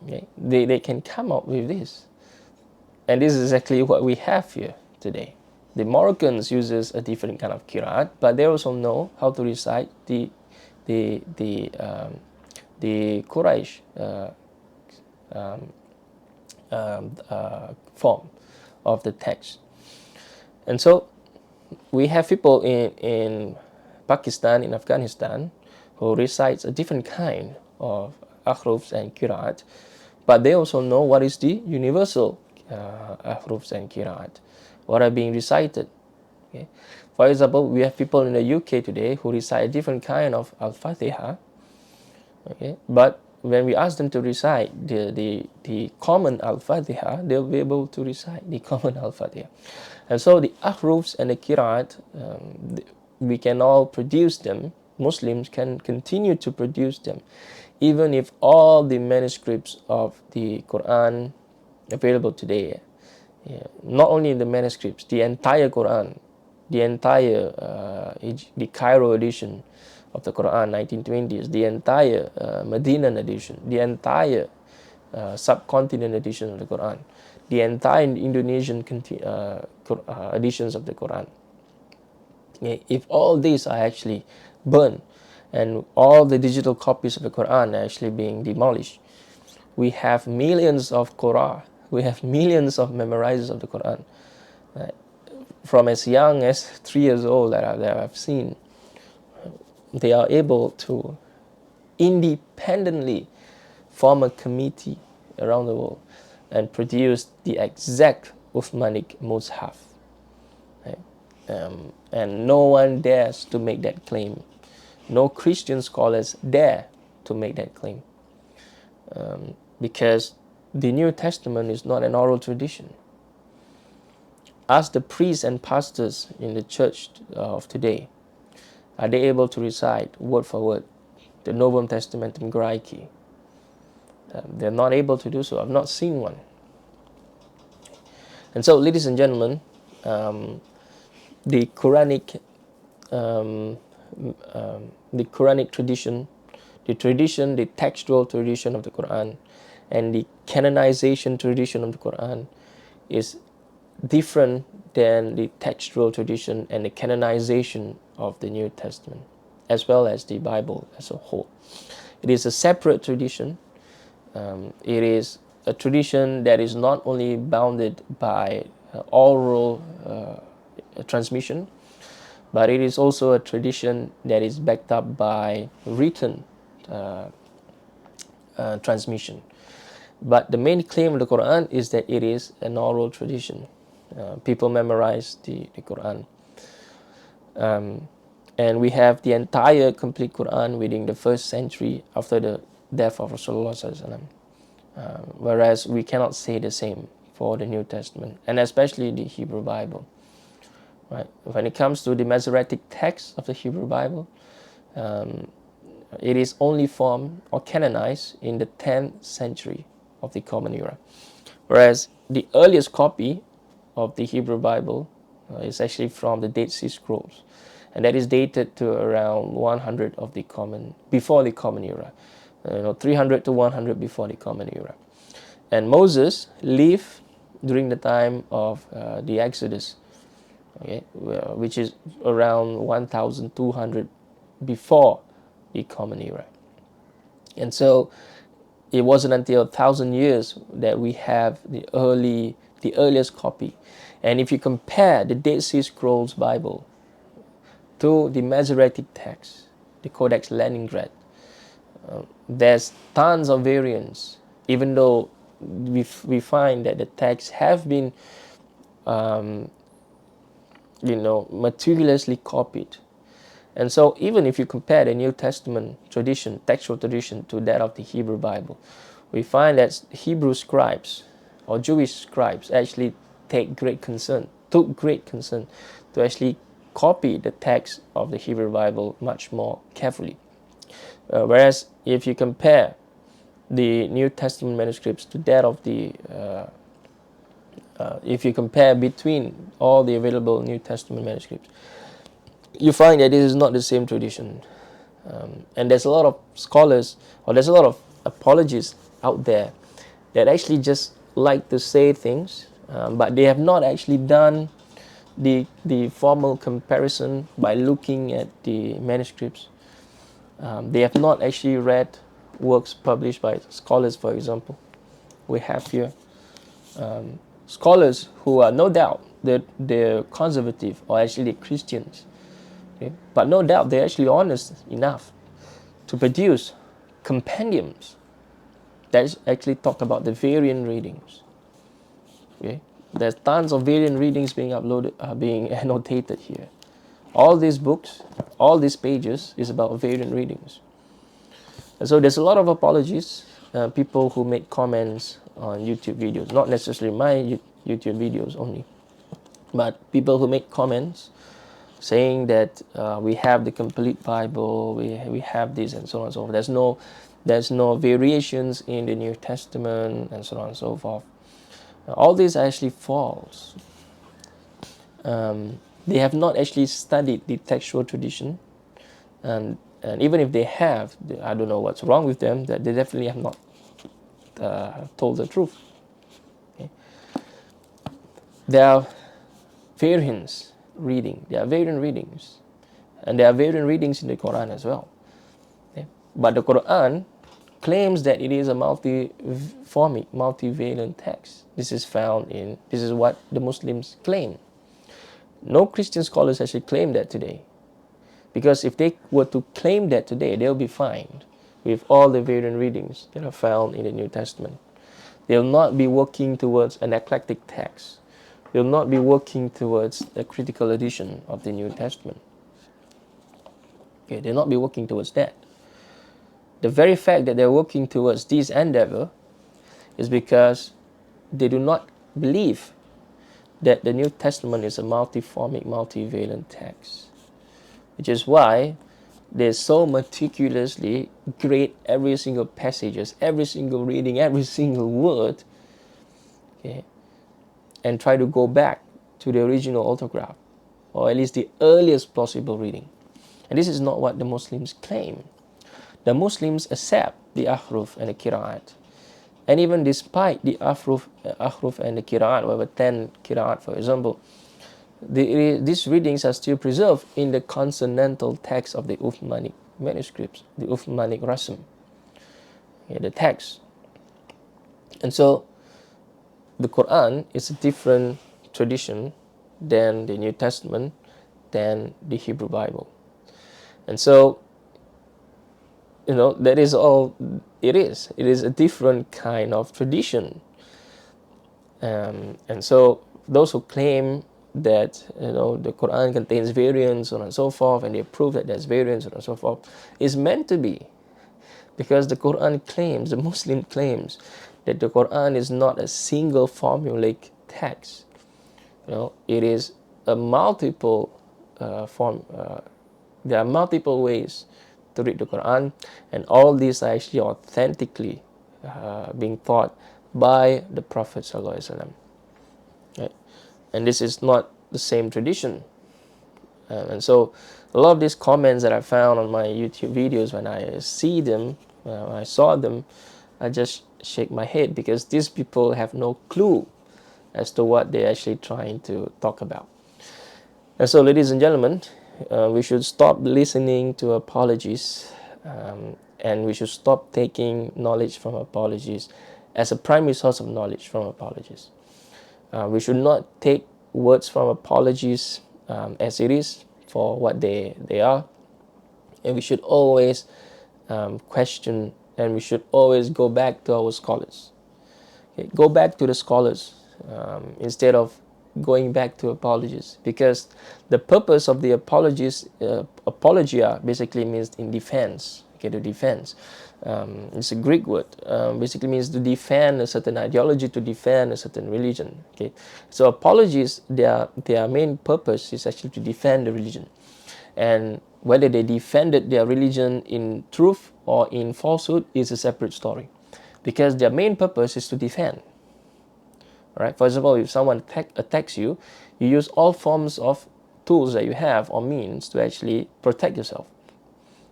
Okay? They can come up with this. And this is exactly what we have here today. The Moroccans uses a different kind of qiraat, but they also know how to recite the Quraysh form of the text. And so we have people in Pakistan, in Afghanistan, who recites a different kind of ahrufs and qiraat, but they also know what is the universal ahrufs and qiraat, what are being recited. Okay? For example, we have people in the UK today who recite a different kind of Al-Fatiha, okay? But when we ask them to recite the common Al-Fatiha, they'll be able to recite the common Al-Fatiha. And so the ahrufs and the qiraat, we can all produce them. Muslims can continue to produce them, even if all the manuscripts of the Quran available today, not only the manuscripts, the entire Quran, the entire the Cairo edition of the Quran, 1920s, the entire Medinan edition, the entire subcontinent edition of the Quran, the entire Indonesian editions of the Quran. If all these are actually burned and all the digital copies of the Quran are actually being demolished, we have millions of Qur'an, we have millions of memorizers of the Quran. From as young as 3 years old that I've seen, they are able to independently form a committee around the world and produce the exact Uthmanic Mus'haf. Right? And no one dares to make that claim. No Christian scholars dare to make that claim. Because the New Testament is not an oral tradition. Ask the priests and pastors in the church of today, are they able to recite word for word the Novum Testamentum Graeci? They're not able to do so. I've not seen one. And so, ladies and gentlemen, the Quranic tradition, the textual tradition of the Quran, and the canonization tradition of the Quran is different than the textual tradition and the canonization of the New Testament, as well as the Bible as a whole. It is a separate tradition. It is a tradition that is not only bounded by oral transmission, but it is also a tradition that is backed up by written transmission. But the main claim of the Quran is that it is an oral tradition. People memorize the Quran. And we have the entire complete Quran within the first century after the death of Rasulullah SAW. Whereas we cannot say the same for the New Testament, and especially the Hebrew Bible. Right? When it comes to the Masoretic text of the Hebrew Bible, it is only formed or canonized in the 10th century of the Common Era. Whereas the earliest copy of the Hebrew Bible is actually from the Dead Sea Scrolls, and that is dated to around 100 of the before the Common Era, 300 to 100 before the Common Era. And Moses lived during the time of the Exodus, okay, which is around 1,200 before the Common Era. And so it wasn't until 1,000 years that we have the earliest copy. And if you compare the Dead Sea Scrolls Bible to the Masoretic text, the Codex Leningrad, there's tons of variance, even though we find that the texts have been meticulously copied. And so even if you compare the New Testament tradition, textual tradition, to that of the Hebrew Bible, we find that Hebrew scribes or Jewish scribes actually took great concern to actually copy the text of the Hebrew Bible much more carefully. Whereas if you compare the New Testament manuscripts to that of the if you compare between all the available New Testament manuscripts, you find that this is not the same tradition. And there's a lot of scholars, or there's a lot of apologists out there that actually just like to say things, but they have not actually done the formal comparison by looking at the manuscripts. They have not actually read works published by scholars, for example. We have here scholars who are no doubt that they're conservative or actually Christians. Okay? But no doubt they're actually honest enough to produce compendiums that actually talk about the variant readings. Okay? There's tons of variant readings being uploaded, being annotated here. All these books, all these pages is about variant readings. And so there's a lot of apologies, people who make comments on YouTube videos, not necessarily my YouTube videos only, but people who make comments saying that we have the complete Bible, we have this and so on and so forth. There's no variations in the New Testament and so on and so forth. All this are actually false. They have not actually studied the textual tradition, and even if they have, I don't know what's wrong with them, that they definitely have not told the truth. Okay. There are variants reading, there are variant readings, and there are variant readings in the Quran as well. Okay. But the Quran claims that it is a multiformic, multivalent text. This is what the Muslims claim. No Christian scholars actually claim that today. Because if they were to claim that today, they'll be fined with all the variant readings that are found in the New Testament. They'll not be working towards an eclectic text. They'll not be working towards a critical edition of the New Testament. Okay, they'll not be working towards that. The very fact that they're working towards this endeavor is because they do not believe that the New Testament is a multiformic, multivalent text. Which is why they so meticulously grade every single passages, every single reading, every single word, okay, and try to go back to the original autograph, or at least the earliest possible reading. And this is not what the Muslims claim. The Muslims accept the ahruf and the qira'at. And even despite the ahruf and the qira'at, over 10 qira'at, for example, these readings are still preserved in the consonantal text of the Uthmanic manuscripts, the Uthmanic Rasm, the text. And so the Quran is a different tradition than the New Testament, than the Hebrew Bible. And so, that is all it is. It is a different kind of tradition. And so those who claim that the Quran contains variants, so on and so forth, and they prove that there's variants, so on and so forth, is meant to be, because the Quran claims, the Muslim claims, that the Quran is not a single formulaic text. It is a multiple form. There are multiple ways to read the Quran, and all these are actually authentically being taught by the Prophet ﷺ. Right? And this is not the same tradition. And so a lot of these comments that I found on my YouTube videos, when I see them, when I saw them, I just shake my head, because these people have no clue as to what they're actually trying to talk about. And so, ladies and gentlemen, we should stop listening to apologies, and we should stop taking knowledge from apologies as a primary source of knowledge from apologies. We should not take words from apologies as it is for what they are. And we should always question, and we should always go back to our scholars. Okay? Go back to the scholars instead of going back to apologies, because the purpose of the apologia basically means in defense. Okay, the defense. It's a Greek word. Basically means to defend a certain ideology, to defend a certain religion. Okay, so apologists, their main purpose is actually to defend the religion, and whether they defended their religion in truth or in falsehood is a separate story, because their main purpose is to defend. Right? For example, if someone attacks you, you use all forms of tools that you have or means to actually protect yourself.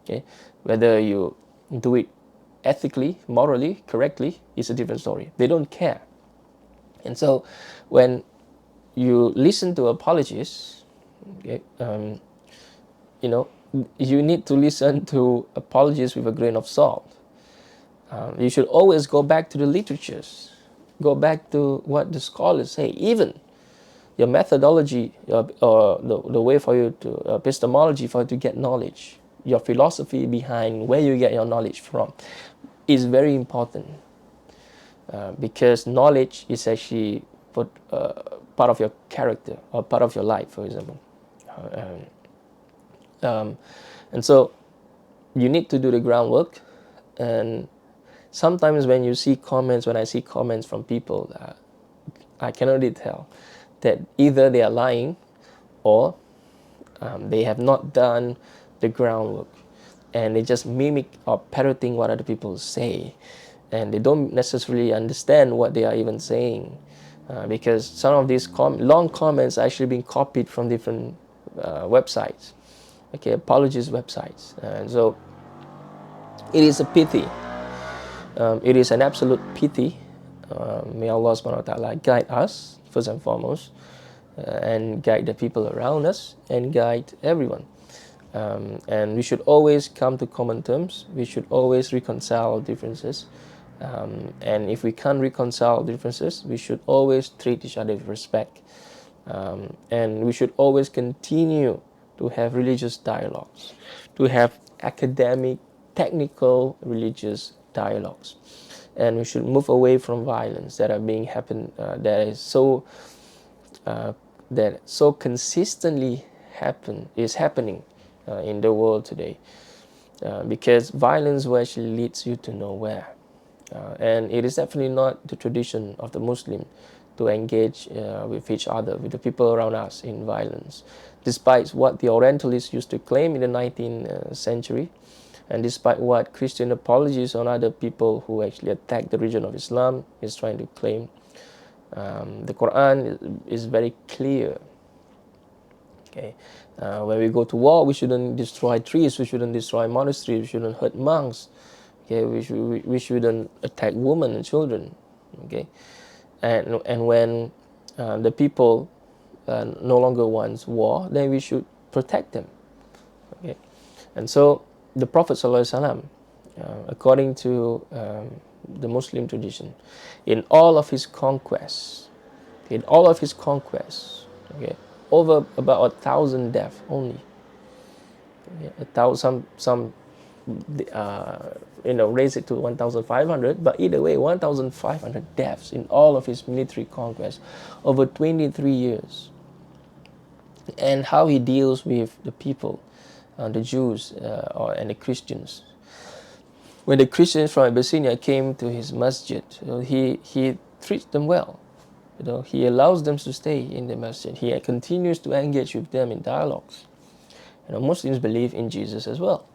Okay, whether you do it ethically, morally, correctly is a different story. They don't care. And so when you listen to apologists, okay, you need to listen to apologists with a grain of salt. You should always go back to the literatures, go back to what the scholars say. Even your methodology, or the way for you to, epistemology for you to get knowledge, your philosophy behind where you get your knowledge from is very important, because knowledge is actually part of your character or part of your life, for example. And so you need to do the groundwork. And sometimes when I see comments from people, I can already tell that either they are lying or they have not done the groundwork, and they just mimic or parroting what other people say, and they don't necessarily understand what they are even saying, because some of these long comments are actually being copied from different websites, okay, apologist websites. And so it is a pity. It is an absolute pity. May Allah subhanahu wa ta'ala guide us first and foremost, and guide the people around us, and guide everyone. And we should always come to common terms. We should always reconcile differences. And if we can't reconcile differences, we should always treat each other with respect. And we should always continue to have religious dialogues, to have academic, technical, religious dialogues. And we should move away from violence that so consistently is happening in the world today, because violence will actually leads you to nowhere, and it is definitely not the tradition of the Muslim to engage with each other, with the people around us, in violence, despite what the Orientalists used to claim in the 19th century, and despite what Christian apologists and other people who actually attack the religion of Islam is trying to claim. The Quran is very clear. Okay, when we go to war, we shouldn't destroy trees, we shouldn't destroy monasteries, we shouldn't hurt monks. Okay, we shouldn't attack women and children. Okay, and when the people no longer wants war, then we should protect them. Okay, and so the Prophet ﷺ, according to the Muslim tradition, in all of his conquests, okay, over about 1,000 deaths only. Okay, 1,000, some raise it to 1,500, but either way, 1,500 deaths in all of his military conquests over 23 years. And how he deals with the people, the Jews and the Christians. When the Christians from Abyssinia came to his masjid, he treats them well. He allows them to stay in the masjid. He continues to engage with them in dialogues. Muslims believe in Jesus as well,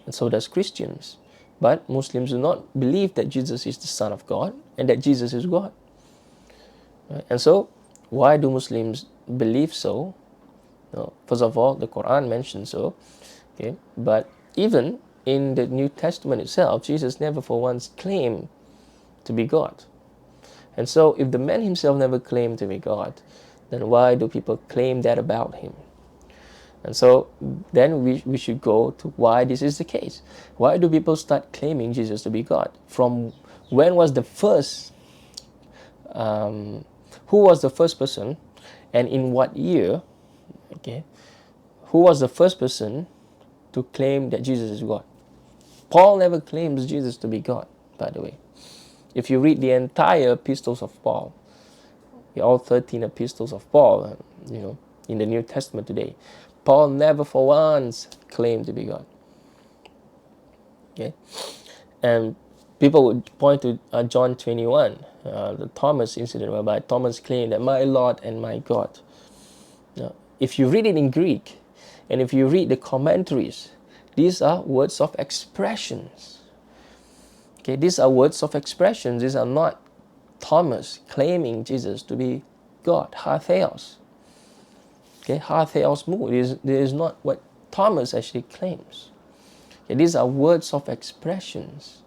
and so does Christians. But Muslims do not believe that Jesus is the Son of God and that Jesus is God. Right? And so, why do Muslims believe so? First of all, the Quran mentions so. Okay, but even in the New Testament itself, Jesus never for once claimed to be God. And so, if the man himself never claimed to be God, then why do people claim that about him? And so then we should go to why this is the case. Why do people start claiming Jesus to be God? From when was the first, who was the first person, and in what year, okay, who was the first person to claim that Jesus is God? Paul never claims Jesus to be God, by the way. If you read the entire epistles of Paul, all 13 epistles of Paul, in the New Testament today, Paul never for once claimed to be God. Okay, And people would point to John 21, the Thomas incident, whereby Thomas claimed that my Lord and my God. Now, if you read it in Greek, and if you read the commentaries, these are words of expressions. Okay, these are words of expressions. These are not Thomas claiming Jesus to be God, ha theos. Okay, ha theos mu. This is not what Thomas actually claims. Okay, these are words of expressions.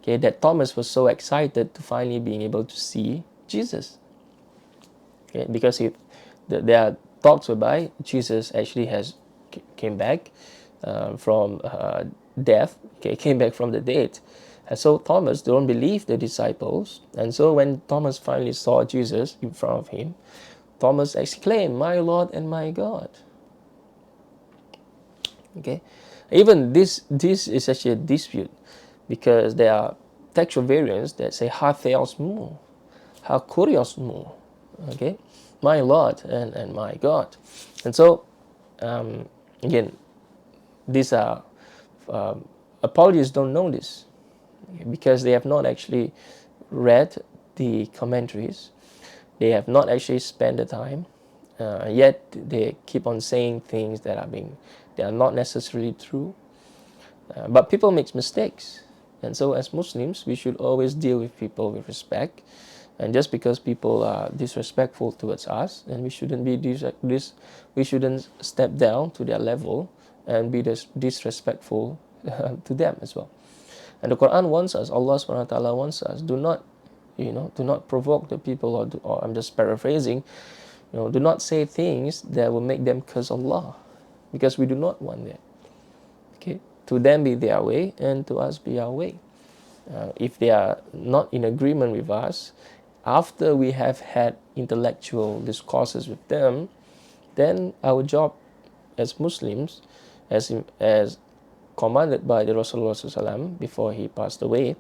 Okay, that Thomas was so excited to finally being able to see Jesus. Okay, because there are talks whereby Jesus actually came back from death. Okay, came back from the dead. And so Thomas don't believe the disciples. And so when Thomas finally saw Jesus in front of him, Thomas exclaimed, my Lord and my God. Okay, even this is actually a dispute, because there are textual variants that say ha theos mu, ha kurios mu. Okay, my Lord and my God. And so again, these are apologists don't know this, because they have not actually read the commentaries. They have not actually spent the time, yet they keep on saying things that are not necessarily true. But people make mistakes, and so as Muslims, we should always deal with people with respect. And just because people are disrespectful towards us, then we shouldn't be we shouldn't step down to their level and be disrespectful to them as well. And the Quran wants us, Allah subhanahu wa ta'ala wants us, do not provoke the people, or I'm just paraphrasing, do not say things that will make them curse Allah, because we do not want that. Okay, to them be their way, and to us be our way. If they are not in agreement with us, after we have had intellectual discourses with them, then our job as Muslims, as commanded by the Rasulullah SAW before he passed away,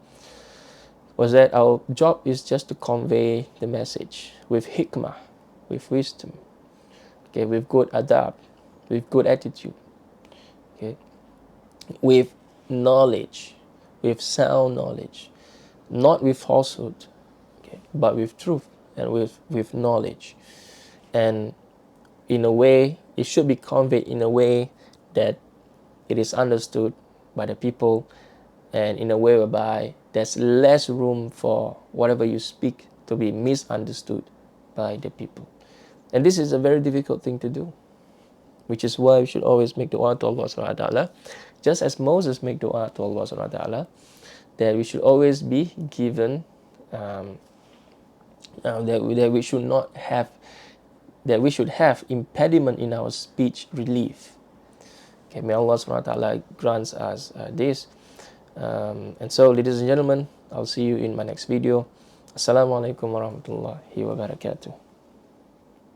was that our job is just to convey the message with hikmah, with wisdom, okay, with good adab, with good attitude, okay, with knowledge, with sound knowledge, not with falsehood, okay, but with truth and with knowledge. And in a way, it should be conveyed in a way that it is understood by the people, and in a way whereby there's less room for whatever you speak to be misunderstood by the people. And this is a very difficult thing to do, which is why we should always make dua to Allah subhanahu wa ta'ala, just as Moses made dua to Allah subhanahu wa ta'ala, that we should always be given that we should not have, that we should have impediment in our speech relief. Okay, may Allah subhanahu wa ta'ala grants us this. And so, ladies and gentlemen, I'll see you in my next video. Assalamu alaikum warahmatullahi wabarakatuh.